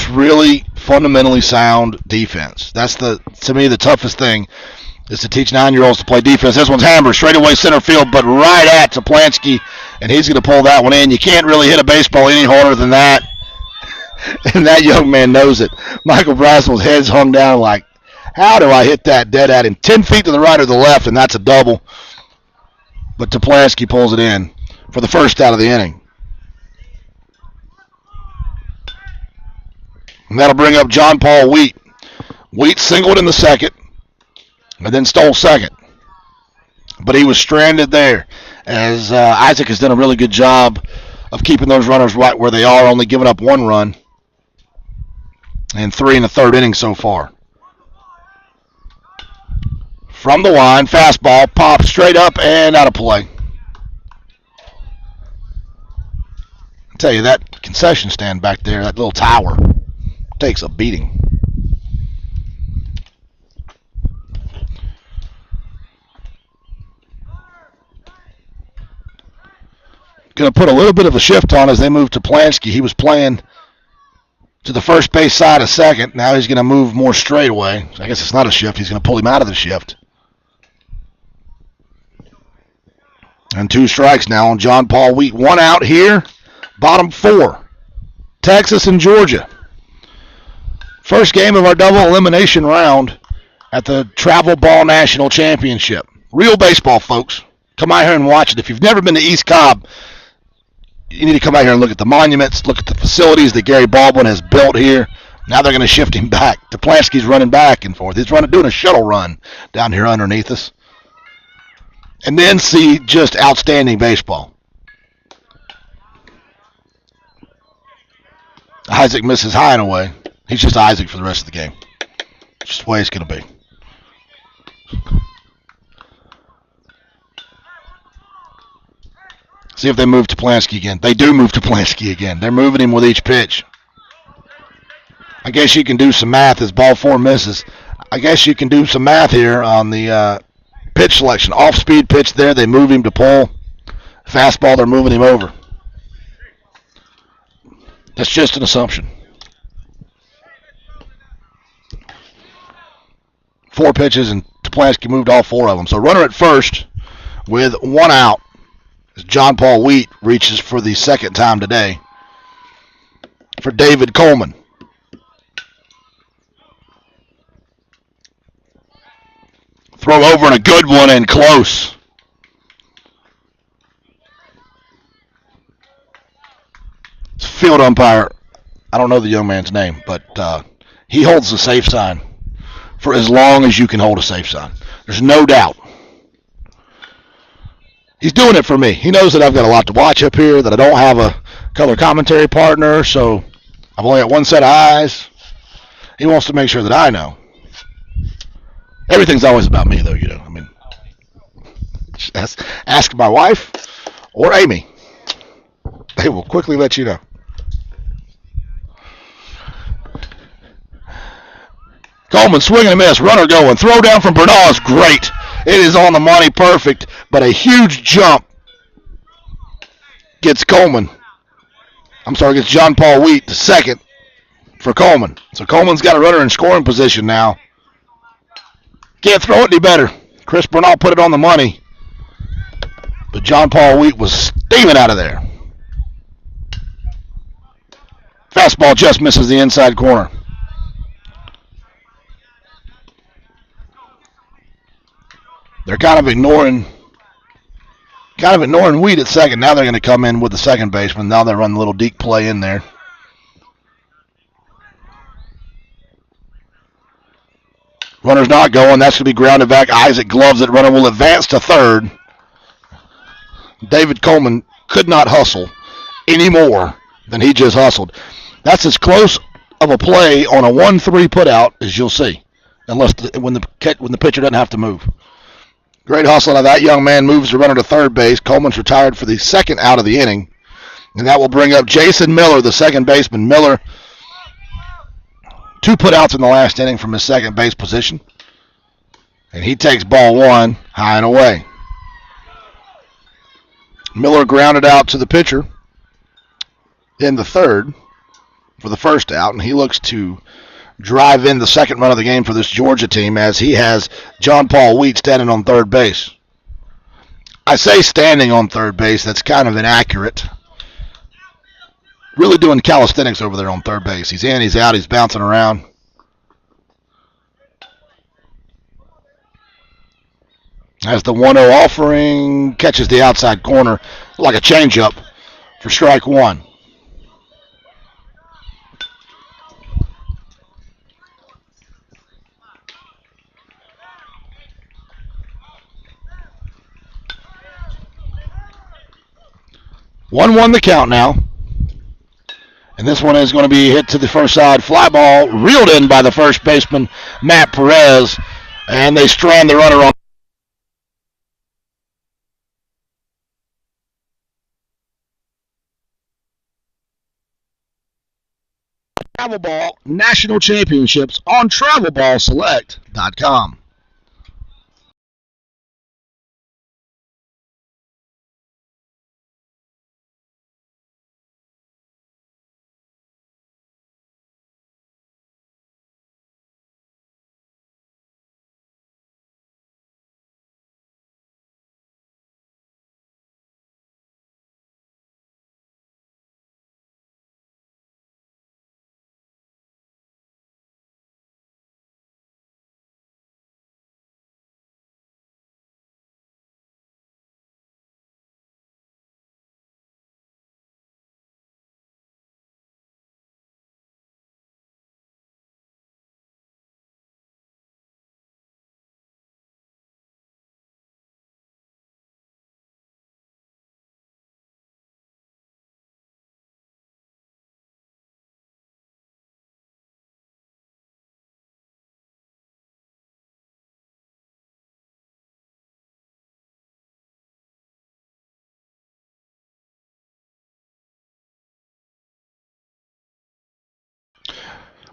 really fundamentally sound defense. That's to me the toughest thing is to teach 9-year-olds to play defense. This one's hammered straight away center field, but right at Toplansky, and he's going to pull that one in. You can't really hit a baseball any harder than that. And that young man knows it. Michael Braswell's head's hung down like, how do I hit that dead at him? 10 feet to the right or the left, and that's a double. But Toplansky pulls it in for the first out of the inning. And that'll bring up John Paul Wheat. Wheat singled in the second and then stole second. But he was stranded there, as Isaac has done a really good job of keeping those runners right where they are, only giving up 1 run and 3 in the third inning so far. From the line, fastball, pops straight up and out of play. I tell you, that concession stand back there, that little tower, takes a beating. Going to put a little bit of a shift on as they move to Plansky. He was playing to the first base side a second. Now he's going to move more straight away. I guess it's not a shift. He's going to pull him out of the shift. And 2 strikes now on John Paul Wheat. 1 out here. Bottom 4. Texas and Georgia. First game of our double elimination round at the Travel Ball National Championship. Real baseball, folks. Come out here and watch it. If you've never been to East Cobb, you need to come out here and look at the monuments, look at the facilities that Gary Baldwin has built here. Now they're going to shift him back. Toplansky's running back and forth. He's doing a shuttle run down here underneath us. And then see just outstanding baseball. Isaac misses high and away. He's just Isaac for the rest of the game. Just the way it's going to be. See if they move to Toplansky again. They do move to Toplansky again. They're moving him with each pitch. I guess you can do some math as ball 4 misses. I guess you can do some math here on the pitch selection. Off-speed pitch there. They move him to pull. Fastball, they're moving him over. That's just an assumption. 4 pitches, and Toplansky moved all 4 of them. So runner at first with 1 out. John Paul Wheat reaches for the second time today for David Coleman. Throw over and a good one and close. Field umpire, I don't know the young man's name, but he holds the safe sign for as long as you can hold a safe sign. There's no doubt. He's doing it for me. He knows that I've got a lot to watch up here, that I don't have a color commentary partner, so I've only got 1 set of eyes. He wants to make sure that I know. Everything's always about me, though, you know. I mean, ask my wife or Amy. They will quickly let you know. Coleman swinging a miss. Runner going. Throw down from Bernal is great. It is on the money, perfect, but a huge jump gets John Paul Wheat to second for Coleman. So Coleman's got a runner in scoring position now. Can't throw it any better. Chris Bernal put it on the money, but John Paul Wheat was steaming out of there. Fastball just misses the inside corner. They're kind of ignoring Wheat at second. Now they're going to come in with the second baseman. Now they run a little deep play in there. Runner's not going. That's going to be grounded back. Isaac gloves it. Runner will advance to third. David Coleman could not hustle any more than he just hustled. That's as close of a play on a 1-3 putout as you'll see, unless when the pitcher doesn't have to move. Great hustle. Now that young man moves the runner to third base. Coleman's retired for the second out of the inning. And that will bring up Jason Miller, the second baseman. Miller, 2 putouts in the last inning from his second base position. And he takes ball 1 high and away. Miller grounded out to the pitcher in the third for the first out. And he looks to drive in the second run of the game for this Georgia team as he has John Paul Wheat standing on third base. I say standing on third base, that's kind of inaccurate. Really doing calisthenics over there on third base. He's in, he's out, he's bouncing around. As the 1-0 offering catches the outside corner like a changeup for strike one. One the count now. And this one is going to be hit to the first side. Fly ball reeled in by the first baseman, Matt Perez. And they strand the runner on. Travel Ball National Championships on TravelBallSelect.com.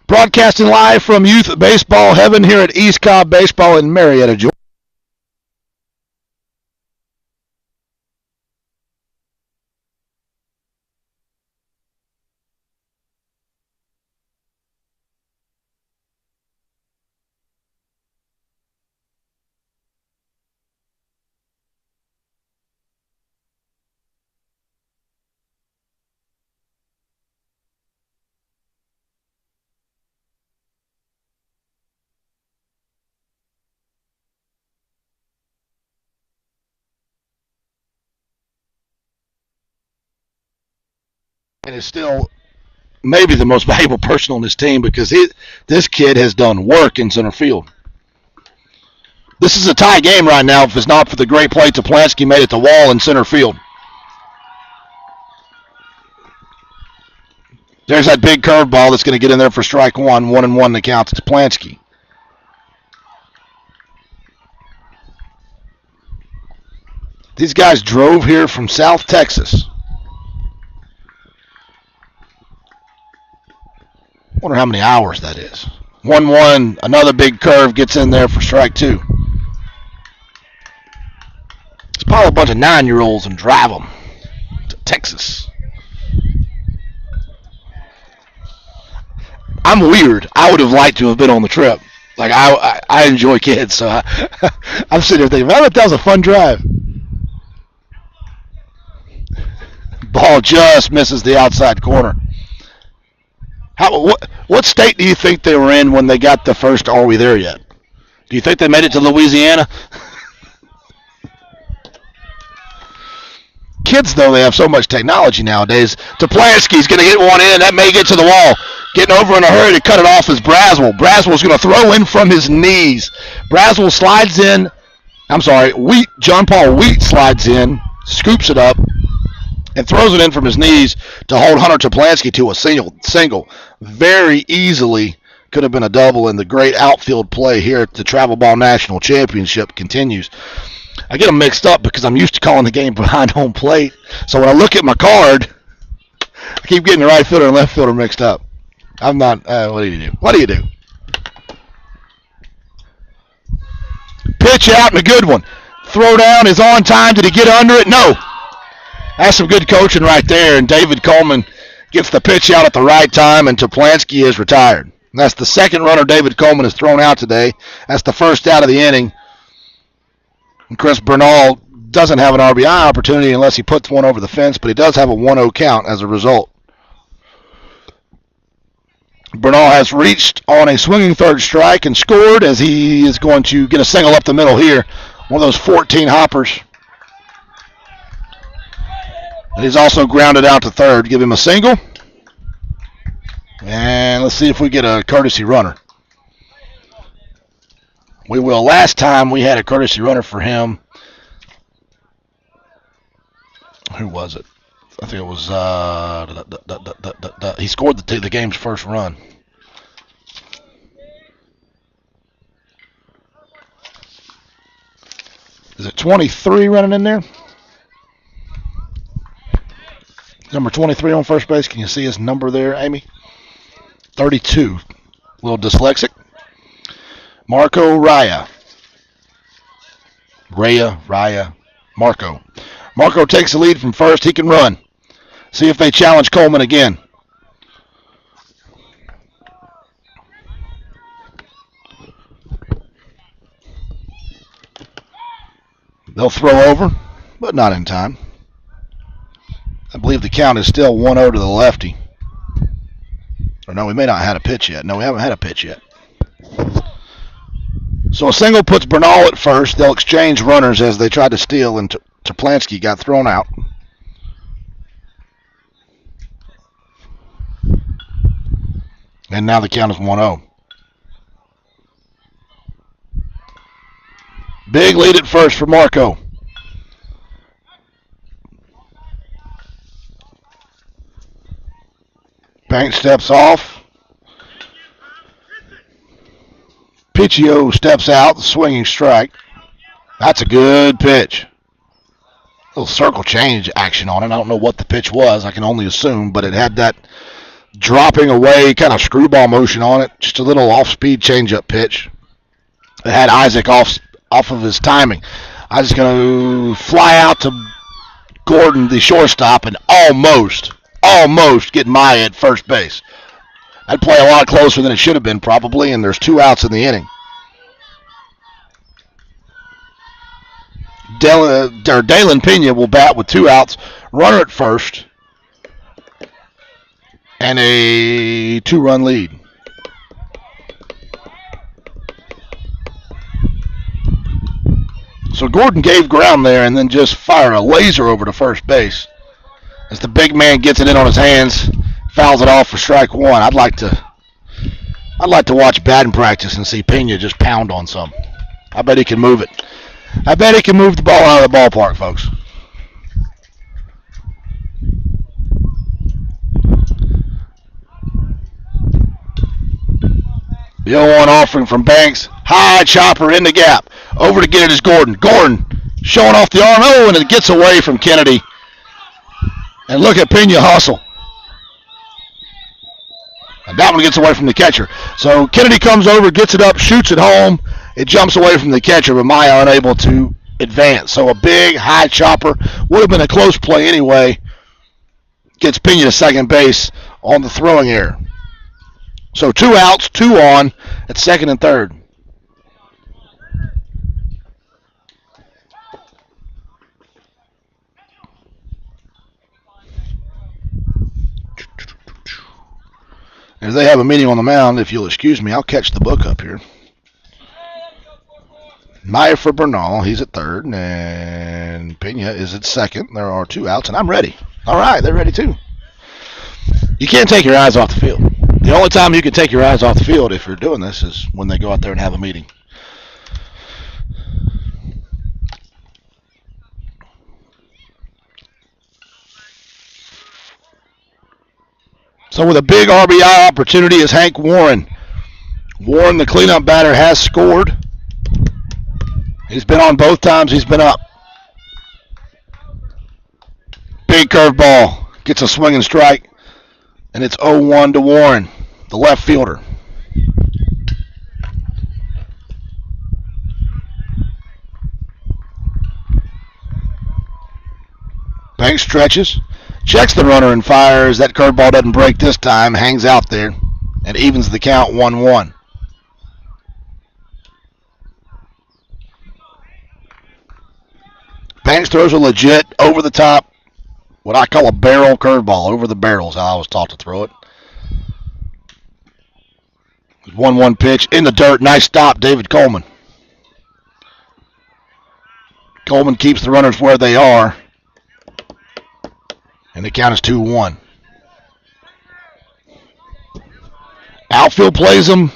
Broadcasting live from Youth Baseball Heaven here at East Cobb Baseball in Marietta, Georgia. And is still maybe the most valuable person on this team because this kid has done work in center field. This is a tie game right now if it's not for the great play Toplansky made at the wall in center field. There's that big curveball that's going to get in there for strike one. 1-1 the count to Toplansky. These guys drove here from South Texas. Wonder how many hours that is. 1-1, another big curve gets in there for strike two. Let's pile a bunch of 9-year-olds and drive them to Texas. I'm weird. I would have liked to have been on the trip. Like, I enjoy kids, so I'm sitting there thinking, well, that was a fun drive. Ball just misses the outside corner. What state do you think they were in when they got the first Are We There Yet? Do you think they made it to Louisiana? Kids, though, they have so much technology nowadays. Toplansky's going to get one in. That may get to the wall. Getting over in a hurry to cut it off is Braswell. Braswell's going to throw in from his knees. Braswell slides in. I'm sorry, John Paul Wheat slides in, scoops it up, and throws it in from his knees to hold Hunter Toplansky to a single. Very easily could have been a double, and the great outfield play here at the Travel Ball National Championship continues. I get them mixed up because I'm used to calling the game behind home plate. So when I look at my card, I keep getting the right fielder and left fielder mixed up. I'm not, what do you do? What do you do? Pitch out and a good one. Throw down is on time. Did he get under it? No. That's some good coaching right there, and David Coleman gets the pitch out at the right time, and Toplansky is retired. And that's the second runner David Coleman has thrown out today. That's the first out of the inning. And Chris Bernal doesn't have an RBI opportunity unless he puts one over the fence, but he does have a 1-0 count as a result. Bernal has reached on a swinging third strike and scored as he is going to get a single up the middle here. One of those 14 hoppers. And he's also grounded out to third. Give him a single. And let's see if we get a courtesy runner. We will. Last time we had a courtesy runner for him. Who was it? I think it was, he scored the game's first run. Is it 23 running in there? Number 23 on first base. Can you see his number there, Amy? 32. A little dyslexic. Marco Raya. Marco. Marco takes the lead from first. He can run. See if they challenge Coleman again. They'll throw over, but not in time. I believe the count is still 1-0 to the lefty. Or no, we may not have had a pitch yet. No, we haven't had a pitch yet. So a single puts Bernal at first. They'll exchange runners as they try to steal, and Toplansky got thrown out. And now the count is 1-0. Big lead at first for Marco. Banks steps off. Picchio steps out, swinging strike. That's a good pitch. Little circle change action on it. I don't know what the pitch was. I can only assume, but it had that dropping away kind of screwball motion on it. Just a little off-speed changeup pitch. It had Isaac off of his timing. Isaac's going to fly out to Gordon, the shortstop, and almost get Maya at first base. I'd play a lot closer than it should have been probably, and there's 2 outs in the inning. Dalen Pena will bat with 2 outs, runner at first, and a 2-run lead. So Gordon gave ground there and then just fired a laser over to first base. As the big man gets it in on his hands, fouls it off for strike 1. I'd like to watch batting practice and see Pena just pound on some. I bet he can move it. I bet he can move the ball out of the ballpark, folks. The 0-1 offering from Banks. High chopper in the gap. Over to get it is Gordon. Gordon showing off the arm. Oh, and it gets away from Kennedy. And look at Pena hustle. And that one gets away from the catcher. So Kennedy comes over, gets it up, shoots it home. It jumps away from the catcher, but Maya unable to advance. So a big high chopper. Would have been a close play anyway. Gets Pena to second base on the throwing error. So 2 outs, 2 on at second and third. As they have a meeting on the mound, if you'll excuse me, I'll catch the book up here. Maya for Bernal, he's at third, and Pena is at second. There are 2 outs, and I'm ready. All right, they're ready too. You can't take your eyes off the field. The only time you can take your eyes off the field if you're doing this is when they go out there and have a meeting. So with a big RBI opportunity is Hank Warren. Warren, the cleanup batter, has scored. He's been on both times he's been up. Big curveball. Gets a swing and strike. And it's 0-1 to Warren, the left fielder. Banks stretches. Checks the runner and fires. That curveball doesn't break this time. Hangs out there and evens the count 1-1. Banks throws a legit over the top, what I call a barrel curveball. Over the barrels, how I was taught to throw it. 1-1 pitch in the dirt. Nice stop, David Coleman. Coleman keeps the runners where they are. And the count is 2-1. Outfield plays them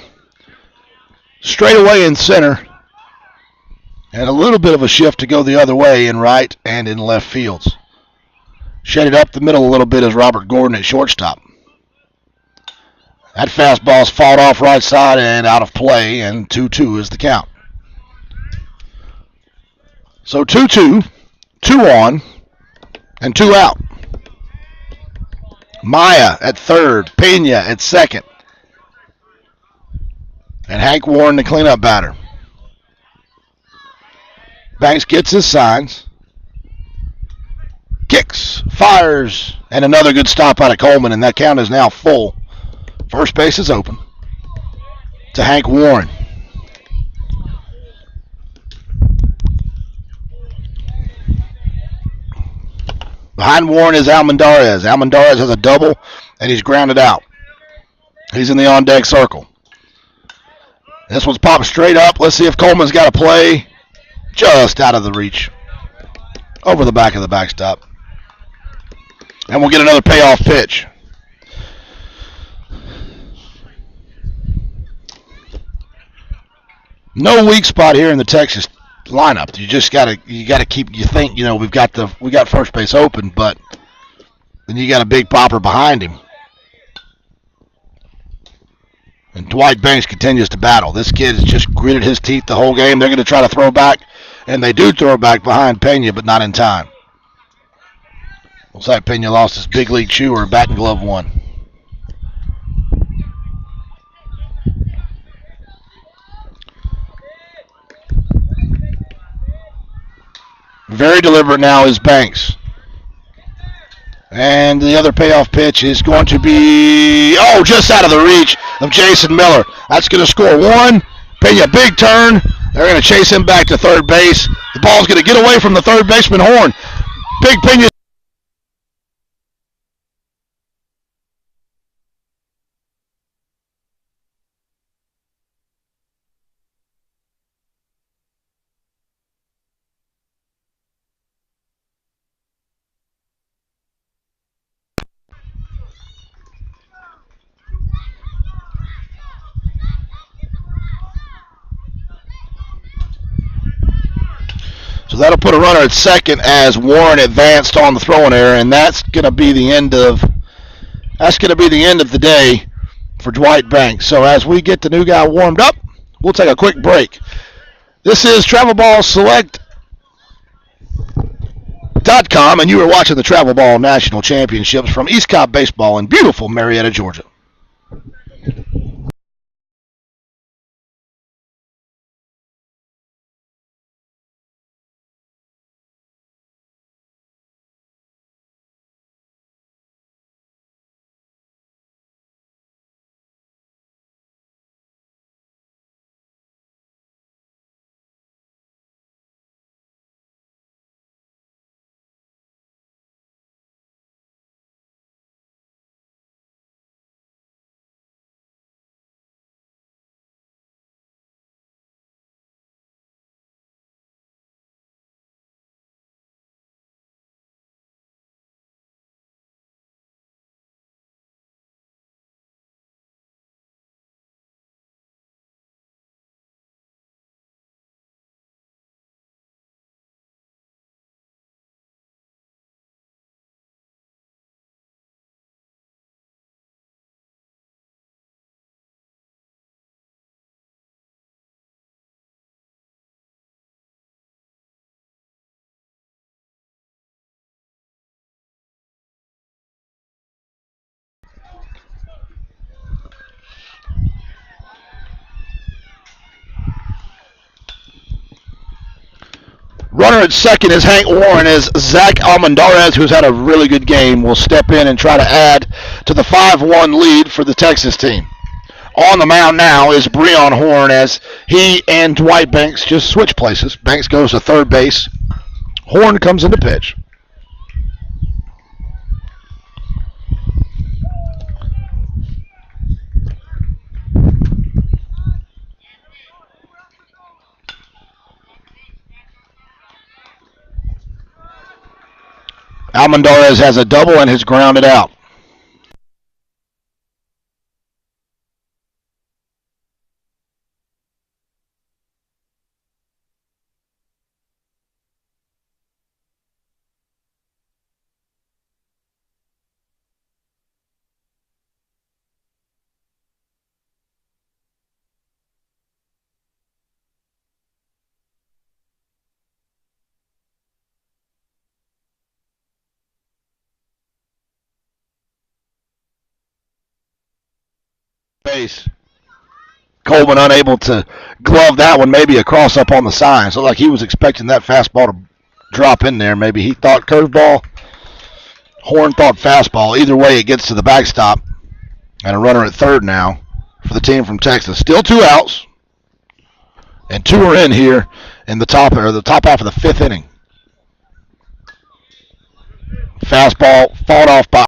straight away in center. And a little bit of a shift to go the other way in right and in left fields. Shaded up the middle a little bit is Robert Gordon at shortstop. That fastball's fought off right side and out of play, and 2-2 is the count. So 2-2, 2 on, and 2 out. Maya at third, Pena at second. And Hank Warren, the cleanup batter. Banks gets his signs. Kicks, fires, and another good stop out of Coleman, and that count is now full. First base is open to Hank Warren. Behind Warren is Almendarez. Almendarez has a double, and he's grounded out. He's in the on-deck circle. This one's popped straight up. Let's see if Coleman's got a play. Just out of the reach. Over the back of the backstop. And we'll get another payoff pitch. No weak spot here in the Texas lineup. You just gotta keep. You think we got first base open, but then you got a big popper behind him. And Dwight Banks continues to battle. This kid has just gritted his teeth the whole game. They're going to try to throw back, and they do throw back behind Pena, but not in time. Looks like Pena lost his big league shoe or bat and glove one. Very deliberate now is Banks. And the other payoff pitch is going to be, just out of the reach of Jason Miller. That's going to score one. Pena, big turn. They're going to chase him back to third base. The ball's going to get away from the third baseman, Horn. Big Pena. So that'll put a runner at second as Warren advanced on the throwing error, and that's going to be the end of the day for Dwight Banks. So as we get the new guy warmed up, we'll take a quick break. This is Travel Ball Select.com, and you are watching the Travel Ball National Championships from East Cobb Baseball in beautiful Marietta, Georgia. Runner at second is Hank Warren as Zach Almendarez, who's had a really good game, will step in and try to add to the 5-1 lead for the Texas team. On the mound now is Breon Horn as he and Dwight Banks just switch places. Banks goes to third base. Horn comes in to pitch. Almendarez has a double and has grounded out. Base. Coleman unable to glove that one, maybe a cross up on the sign. So like he was expecting that fastball to drop in there. Maybe he thought curveball. Horn thought fastball. Either way, it gets to the backstop. And a runner at third now for the team from Texas. Still 2 outs. And 2 are in here in the top half of the 5th inning. Fastball fought off by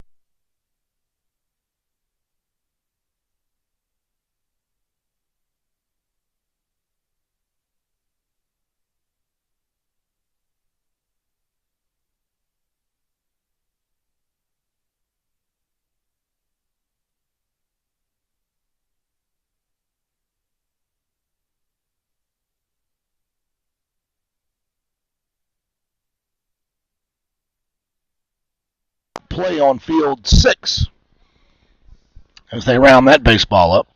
play on field 6 as they round that baseball up.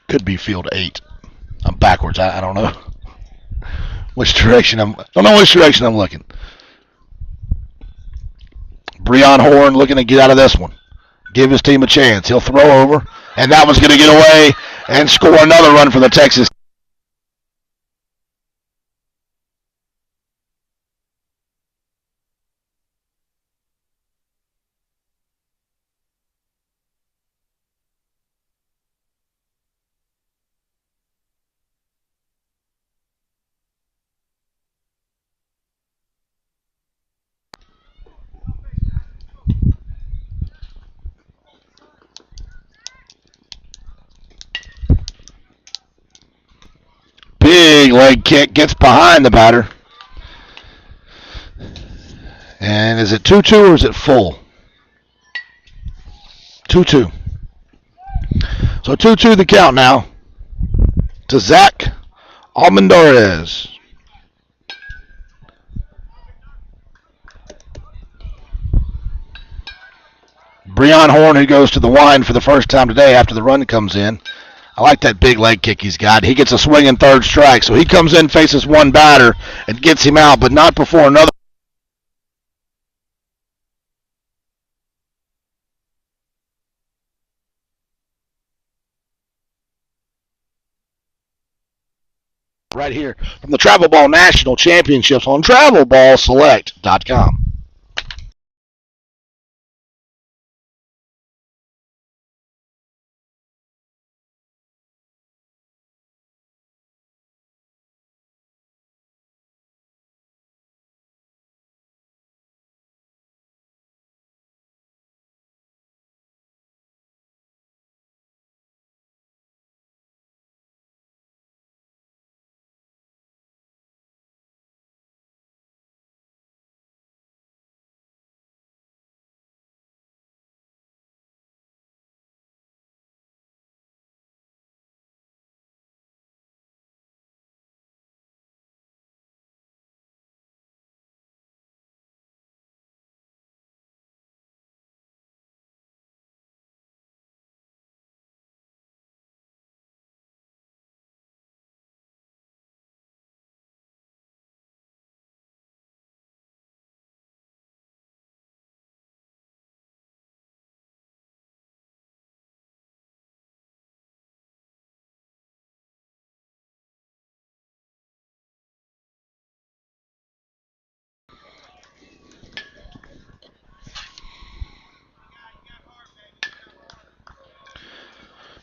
Could be field 8. I'm backwards. I don't know which direction I'm looking. Breon Horn looking to get out of this one. Give his team a chance. He'll throw over, and that one's going to get away and score another run for the Texas. Big leg kick gets behind the batter. And is it 2-2 or is it full? 2-2. So 2-2 the count now to Zach Almendarez. Breon Horn, who goes to the line for the first time today after the run comes in. I like that big leg kick he's got. He gets a swinging third strike. So he comes in, faces one batter, and gets him out, but not before another. Right here from the Travel Ball National Championships on TravelBallSelect.com.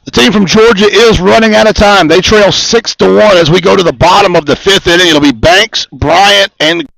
The team from Georgia is running out of time. They trail 6-1 as we go to the bottom of the 5th inning. It'll be Banks, Bryant, and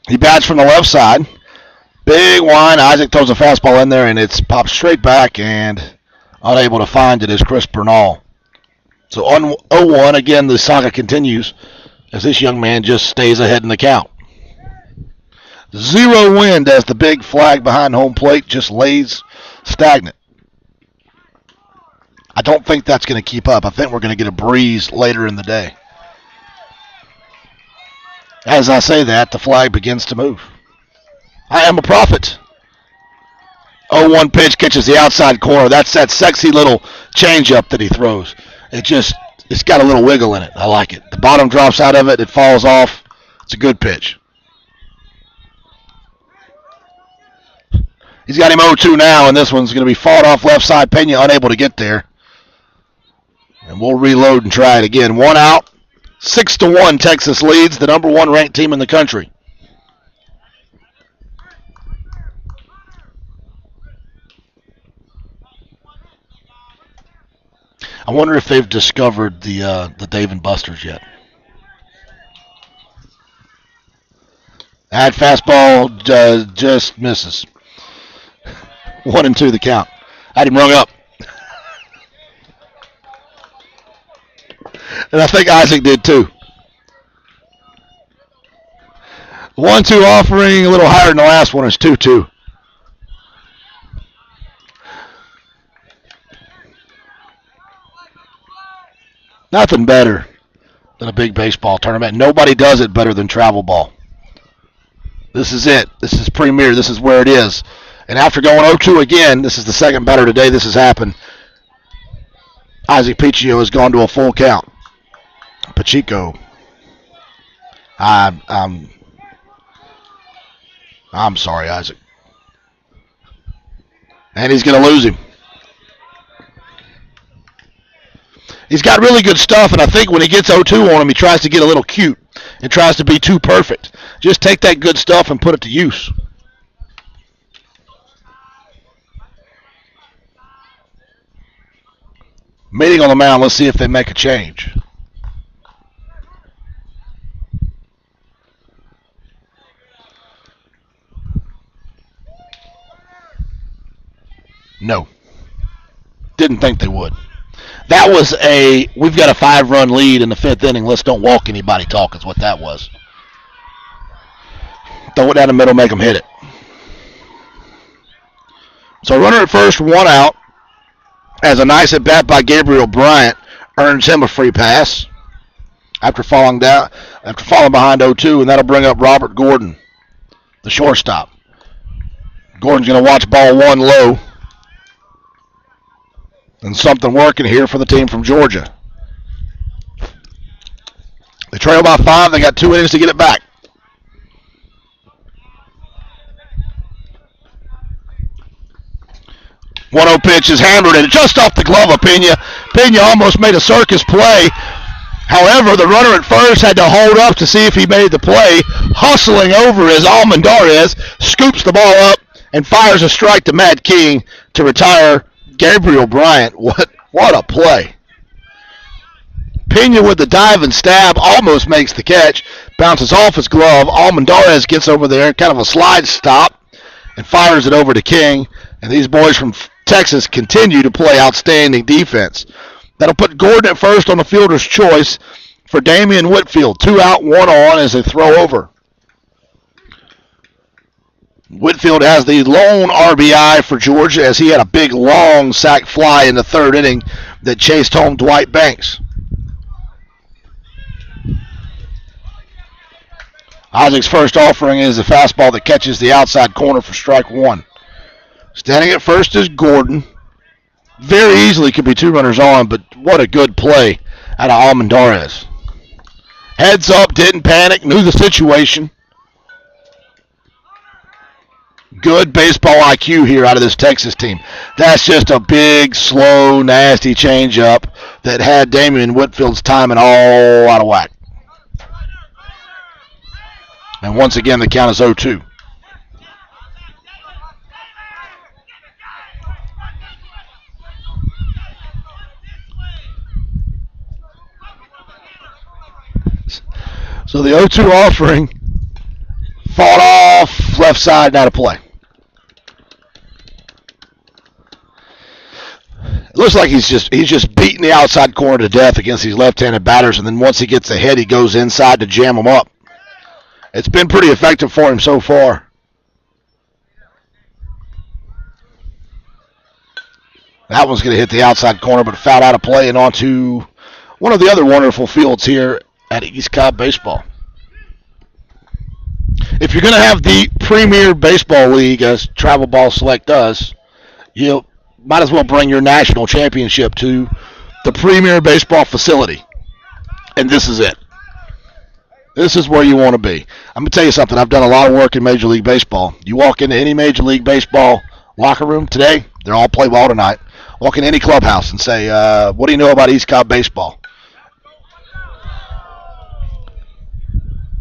He bats from the left side. Big line. Isaac throws a fastball in there, and it's popped straight back, and unable to find it is Chris Bernal. So on 0-1, again, the saga continues as this young man just stays ahead in the count. 0 wind as the big flag behind home plate just lays stagnant. I don't think that's going to keep up. I think we're going to get a breeze later in the day. As I say that, the flag begins to move. I am a prophet. 0-1 pitch catches the outside corner. That's that sexy little changeup that he throws. It's got a little wiggle in it. I like it. The bottom drops out of it. It falls off. It's a good pitch. He's got him 0-2 now, and this one's going to be fought off left side. Pena unable to get there. And we'll reload and try it again. 1 out. 6-1, Texas leads the number 1 ranked team in the country. I wonder if they've discovered the Dave and Buster's yet. That fastball just misses. 1-2 the count. Had him rung up. And I think Isaac did too. 1-2 offering, a little higher than the last one. Is 2-2. Nothing better than a big baseball tournament. Nobody does it better than travel ball. This is it. This is premier. This is where it is. And after going 0-2 again, this is the second batter today this has happened. Isaac Piccio has gone to a full count. Pacheco. I'm sorry, Isaac. And he's going to lose him. He's got really good stuff, and I think when he gets 0-2 on him, he tries to get a little cute and tries to be too perfect. Just take that good stuff and put it to use. Meeting on the mound, let's see if they make a change. No. Didn't think they would. That was we've got a 5-run lead in the 5th inning. Let's don't walk anybody talk is what that was. Throw it down the middle, make them hit it. So runner at first, 1 out. As a nice at bat by Gabriel Bryant earns him a free pass after falling behind 0-2, and that'll bring up Robert Gordon, the shortstop. Gordon's going to watch ball 1 low. And something working here for the team from Georgia. They trail by 5. They got 2 innings to get it back. One 0 pitch is hammered and just off the glove of Pena. Pena almost made a circus play. However, the runner at first had to hold up to see if he made the play. Hustling over is Almendarez, scoops the ball up and fires a strike to Matt King to retire Gabriel Bryant. What a play. Pena with the dive and stab almost makes the catch. Bounces off his glove. Almendarez gets over there, kind of a slide stop, and fires it over to King. And these boys from Texas continue to play outstanding defense. That'll put Gordon at first on the fielder's choice for Damian Whitfield. 2 out, 1 on as they throw over. Whitfield has the lone RBI for Georgia as he had a big, long sac fly in the 3rd inning that chased home Dwight Banks. Isaac's first offering is a fastball that catches the outside corner for strike 1. Standing at first is Gordon. Very easily could be 2 runners on, but what a good play out of Almendarez. Heads up, didn't panic, knew the situation. Good baseball IQ here out of this Texas team. That's just a big, slow, nasty changeup that had Damian Whitfield's timing all out of whack. And once again, the count is 0-2. So the 0-2 offering Fought off, left side, out of play. It looks like he's just beating the outside corner to death against these left-handed batters, and then once he gets ahead, he goes inside to jam them up. It's been pretty effective for him so far. That one's going to hit the outside corner, but fouled out of play and onto one of the other wonderful fields here at East Cobb Baseball. If you're going to have the premier baseball league, as Travel Ball Select does, you might as well bring your national championship to the premier baseball facility. And this is it. This is where you want to be. I'm going to tell you something. I've done a lot of work in Major League Baseball. You walk into any Major League Baseball locker room today, they're all play ball tonight. Walk in any clubhouse and say, what do you know about East Cobb Baseball?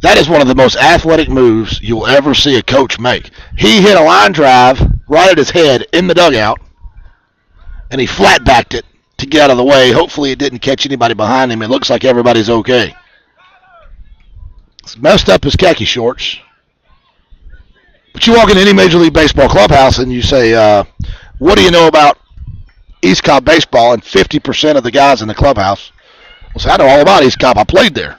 That is one of the most athletic moves you'll ever see a coach make. He hit a line drive right at his head in the dugout, and he flat-backed it to get out of the way. Hopefully it didn't catch anybody behind him. It looks like everybody's okay. It's messed up his khaki shorts. But you walk in any Major League Baseball clubhouse and you say, what do you know about East Cobb Baseball? And 50% of the guys in the clubhouse will say, I know all about East Cobb. I played there.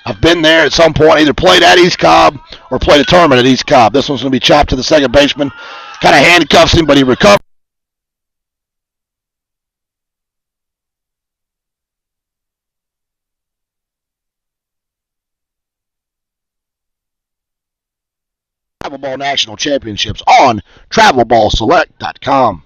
I've been there at some point, either played at East Cobb or played a tournament at East Cobb. This one's going to be chopped to the second baseman. Kind of handcuffs him, but he recovers. Travel Ball National Championships on TravelBallSelect.com.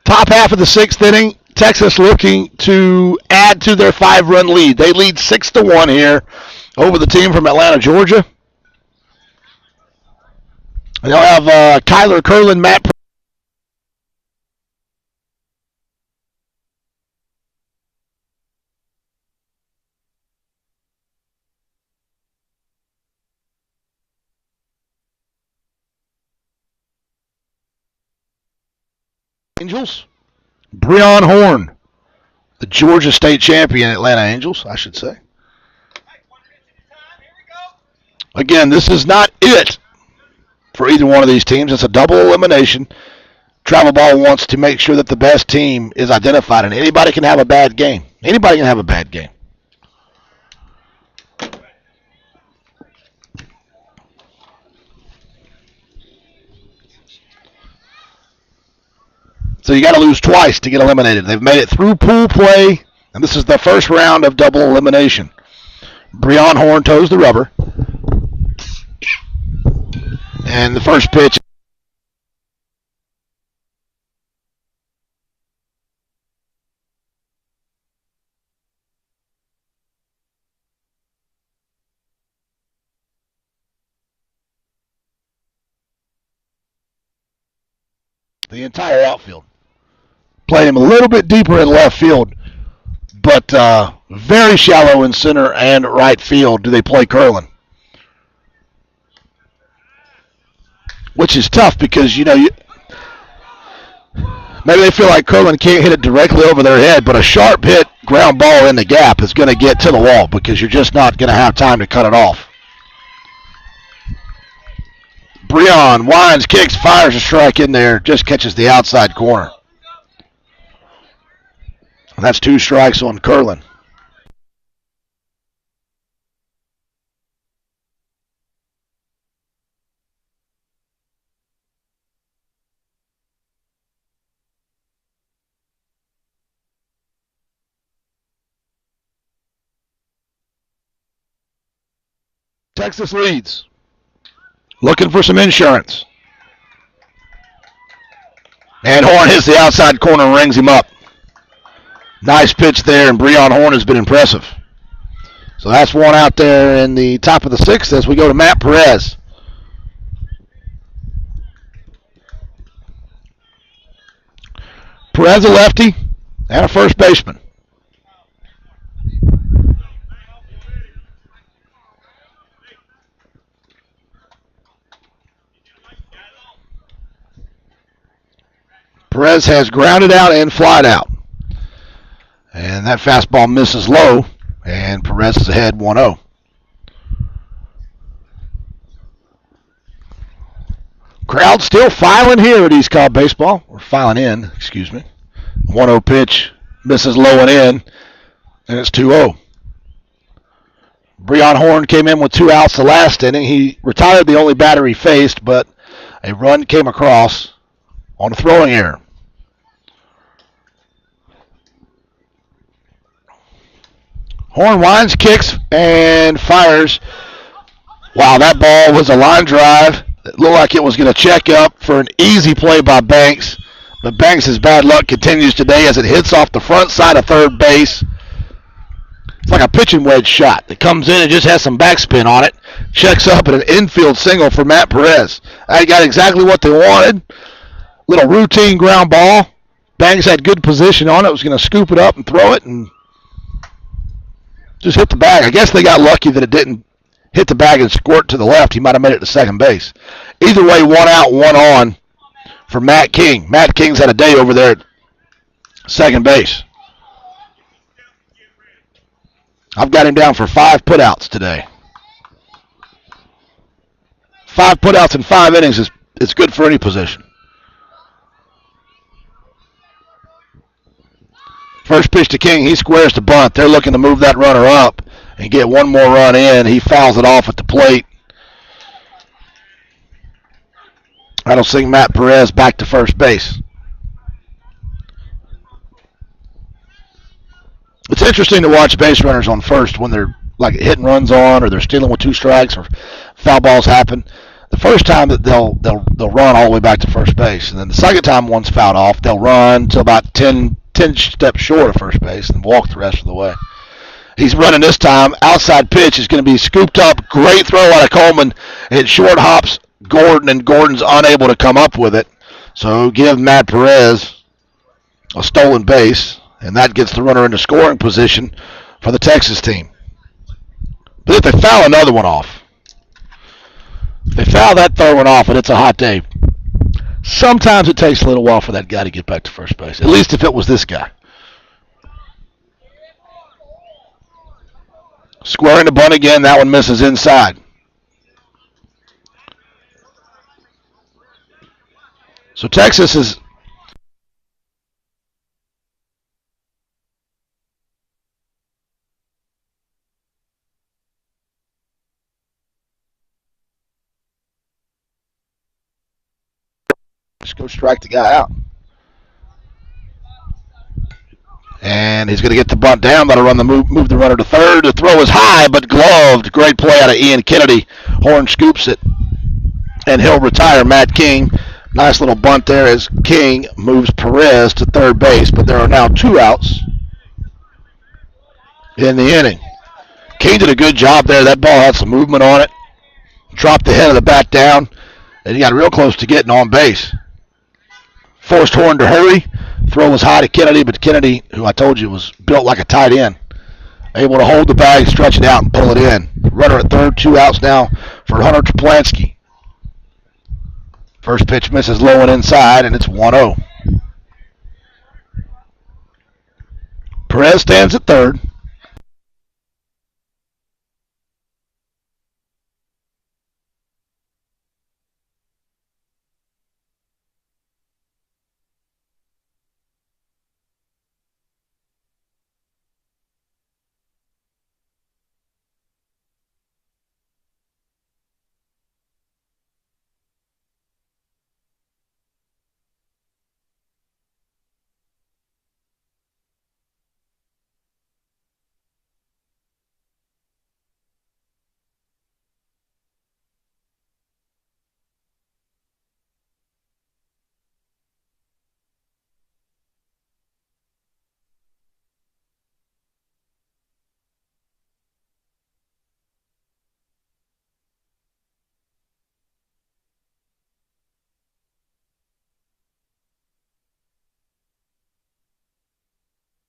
Top half of the sixth inning, Texas looking to add to their 5-run lead. They lead 6-1 here over the team from Atlanta, Georgia. They'll have Tyler Curlin, Matt Angels. Breon Horn, the Georgia State champion, Atlanta Angels, I should say. Again, this is not it for either one of these teams. It's a double elimination. Travel Ball wants to make sure that the best team is identified, and anybody can have a bad game. Anybody can have a bad game. So you got to lose twice to get eliminated. They've made it through pool play, and this is the first round of double elimination. Breon Horn toes the rubber. And the first pitch. The entire outfield. Played him a little bit deeper in left field, but very shallow in center and right field do they play Curlin. which is tough because, maybe they feel like Curlin can't hit it directly over their head, but a sharp hit ground ball in the gap is going to get to the wall because you're just not going to have time to cut it off. Breon winds, kicks, fires a strike in there, just catches the outside corner. And that's 2 strikes on Curlin. Texas leads. Looking for some insurance. And Horn hits the outside corner and rings him up. Nice pitch there, and Breon Horn has been impressive. So that's one out there in the top of the 6th as we go to Matt Perez. Perez a lefty and a first baseman. Perez has grounded out and flied out. And that fastball misses low, and Perez is ahead 1-0. Crowd still filing here at East Cobb Baseball, or filing in, excuse me. 1-0 pitch, misses low and in, and it's 2-0. Breon Horn came in with 2 outs the last inning. He retired the only batter he faced, but a run came across on a throwing error. Horn winds, kicks, and fires. Wow, that ball was a line drive. It looked like it was going to check up for an easy play by Banks. But Banks' bad luck continues today as it hits off the front side of third base. It's like a pitching wedge shot. It comes in and just has some backspin on it. Checks up at an infield single for Matt Perez. They got exactly what they wanted. Little routine ground ball. Banks had good position on it. Was going to scoop it up and throw it and just hit the bag. I guess they got lucky that it didn't hit the bag and squirt to the left. He might have made it to second base. Either way, 1 out, 1 on for Matt King. Matt King's had a day over there at second base. I've got him down for 5 putouts today. 5 putouts in 5 innings is good for any position. First pitch to King, he squares the bunt. They're looking to move that runner up and get one more run in. He fouls it off at the plate. That'll sing Matt Perez back to first base. It's interesting to watch base runners on first when they're like hitting runs on or they're stealing with 2 strikes or foul balls happen. The first time that they'll run all the way back to first base, and then the second time one's fouled off, they'll run till about 10 steps short of first base and walk the rest of the way. He's running this time. Outside pitch is going to be scooped up. Great throw out of Coleman. It short hops Gordon, and Gordon's unable to come up with it. So give Matt Perez a stolen base, and that gets the runner into scoring position for the Texas team. But if they foul another one off, they foul that third one off, and it's a hot day. Sometimes it takes a little while for that guy to get back to first base, at least if it was this guy. Squaring the bunt again, that one misses inside. So Texas is just go strike the guy out. And he's going to get the bunt down. That'll run the move the runner to third. The throw is high, but gloved. Great play out of Ian Kennedy. Horn scoops it, and he'll retire Matt King. Nice little bunt there as King moves Perez to third base, but there are now 2 outs in the inning. King did a good job there. That ball had some movement on it. Dropped the head of the bat down, and he got real close to getting on base. Forced Horn to hurry. Throw was high to Kennedy, but Kennedy, who I told you was built like a tight end, able to hold the bag, stretch it out, and pull it in. Runner at third, 2 outs now for Hunter Toplansky. First pitch misses low and inside, and it's 1-0. Perez stands at third.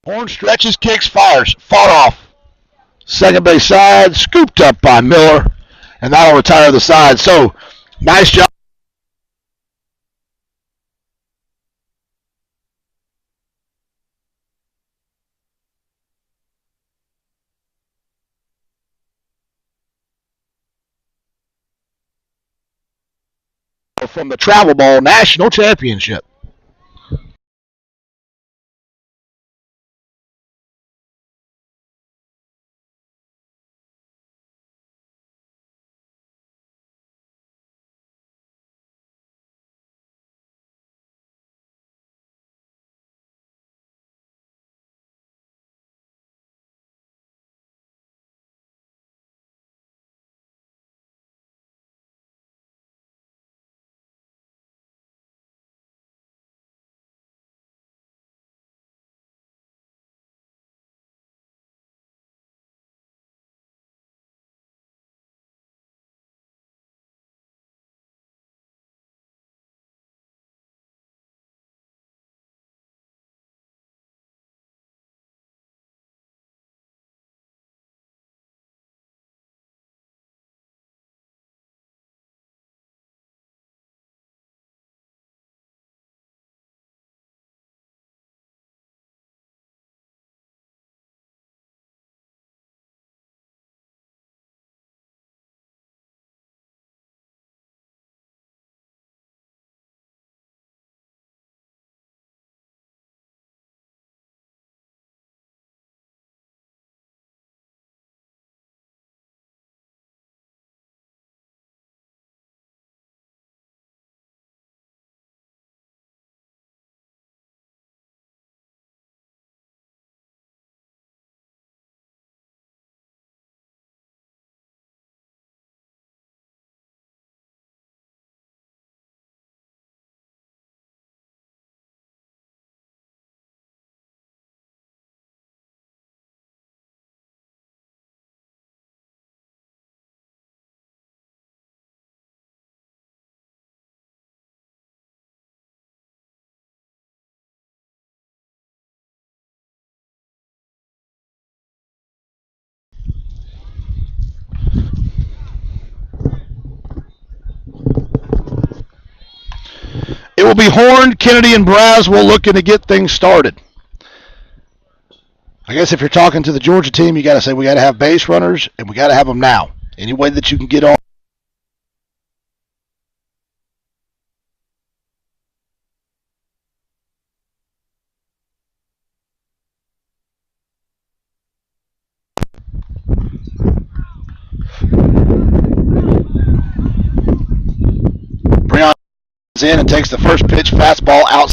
Horn stretches, kicks, fires. Fought off. Second base side, scooped up by Miller, and that'll retire the side. So, nice job from the Travel Ball National Championship. It will be Horn, Kennedy, and Braswell looking to get things started. I guess if you're talking to the Georgia team, you got to say we got to have base runners, and we got to have them now. Any way that you can get on. Breon in and takes the first pitch, fastball out.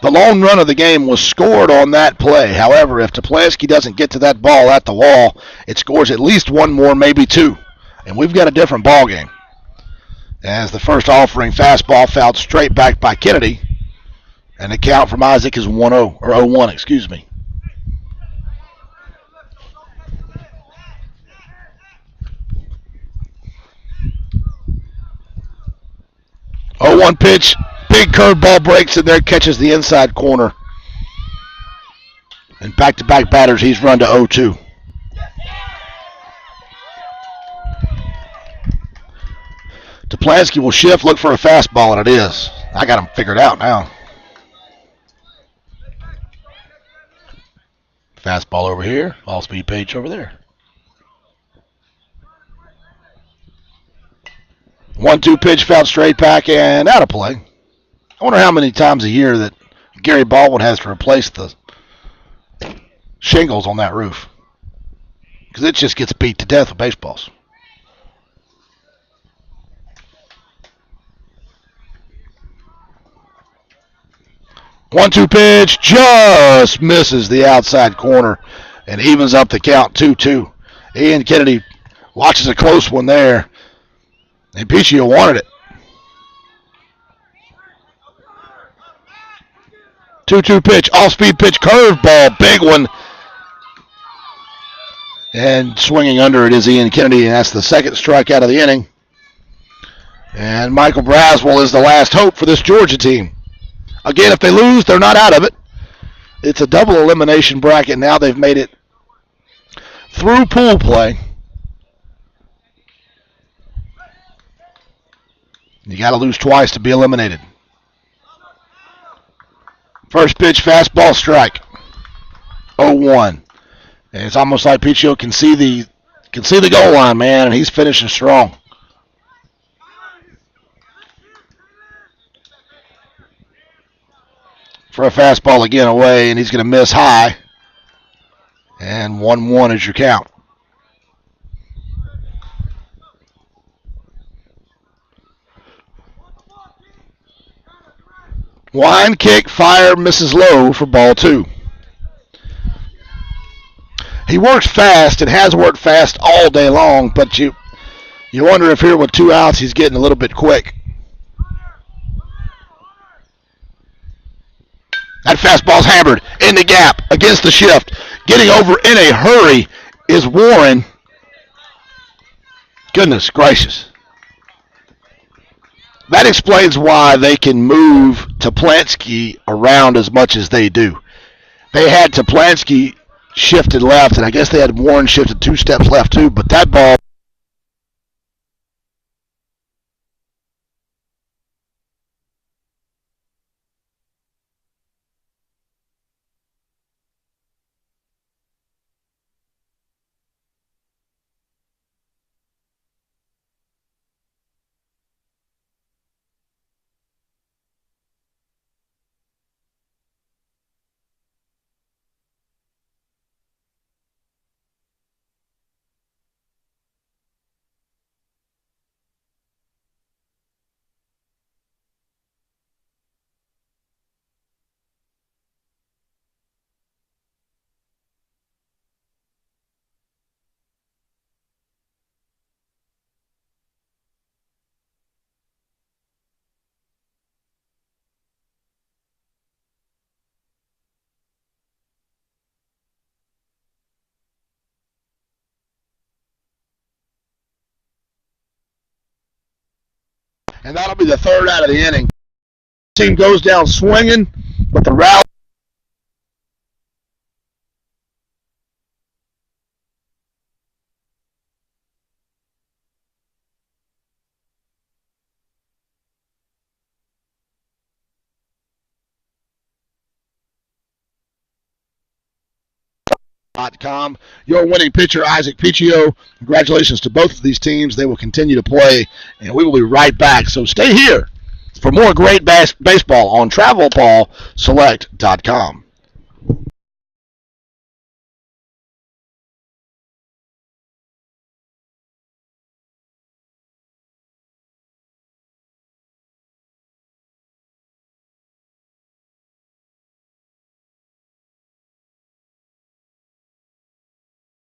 The lone run of the game was scored on that play. However, if Toplansky doesn't get to that ball at the wall, it scores at least one more, maybe two. And we've got a different ball game. As the first offering fastball fouled straight back by Kennedy. And the count from Isaac is 1-0, or 0-1, excuse me. Oh, 1 pitch. Big curveball breaks in there, catches the inside corner. And back-to-back batters, he's run to 0-2. Toplansky will shift, look for a fastball, and it is. I got him figured out now. Fastball over here, all-speed pitch over there. 1-2 pitch, fouled straight back and out of play. I wonder how many times a year that Gary Baldwin has to replace the shingles on that roof. Because it just gets beat to death with baseballs. One-two pitch just misses the outside corner and evens up the count 2-2. Ian Kennedy watches a close one there. And Pichio wanted it. 2-2 pitch, off-speed pitch, curveball, big one. And swinging under it is Ian Kennedy, and that's the second strikeout of the inning. And Michael Braswell is the last hope for this Georgia team. Again, if they lose, they're not out of it. It's a double elimination bracket. Now they've made it through pool play. You got to lose twice to be eliminated. First pitch, fastball, strike. 0-1. And it's almost like Pichio can see the goal line, man, and he's finishing strong. For a fastball again away, and he's going to miss high. And 1-1 is your count. Line kick, fire, misses low for ball 2. He works fast and has worked fast all day long, but you wonder if here with 2 outs he's getting a little bit quick. That fastball's hammered in the gap against the shift. Getting over in a hurry is Warren. Goodness gracious. That explains why they can move Toplansky around as much as they do. They had Toplansky shifted left, and I guess they had Warren shifted 2 steps left too, but that ball... And that'll be the 3rd out of the inning. Team goes down swinging, but the rally .com. Your winning pitcher, Isaac Pichio. Congratulations to both of these teams. They will continue to play, and we will be right back. So stay here for more great baseball on TravelBallSelect.com.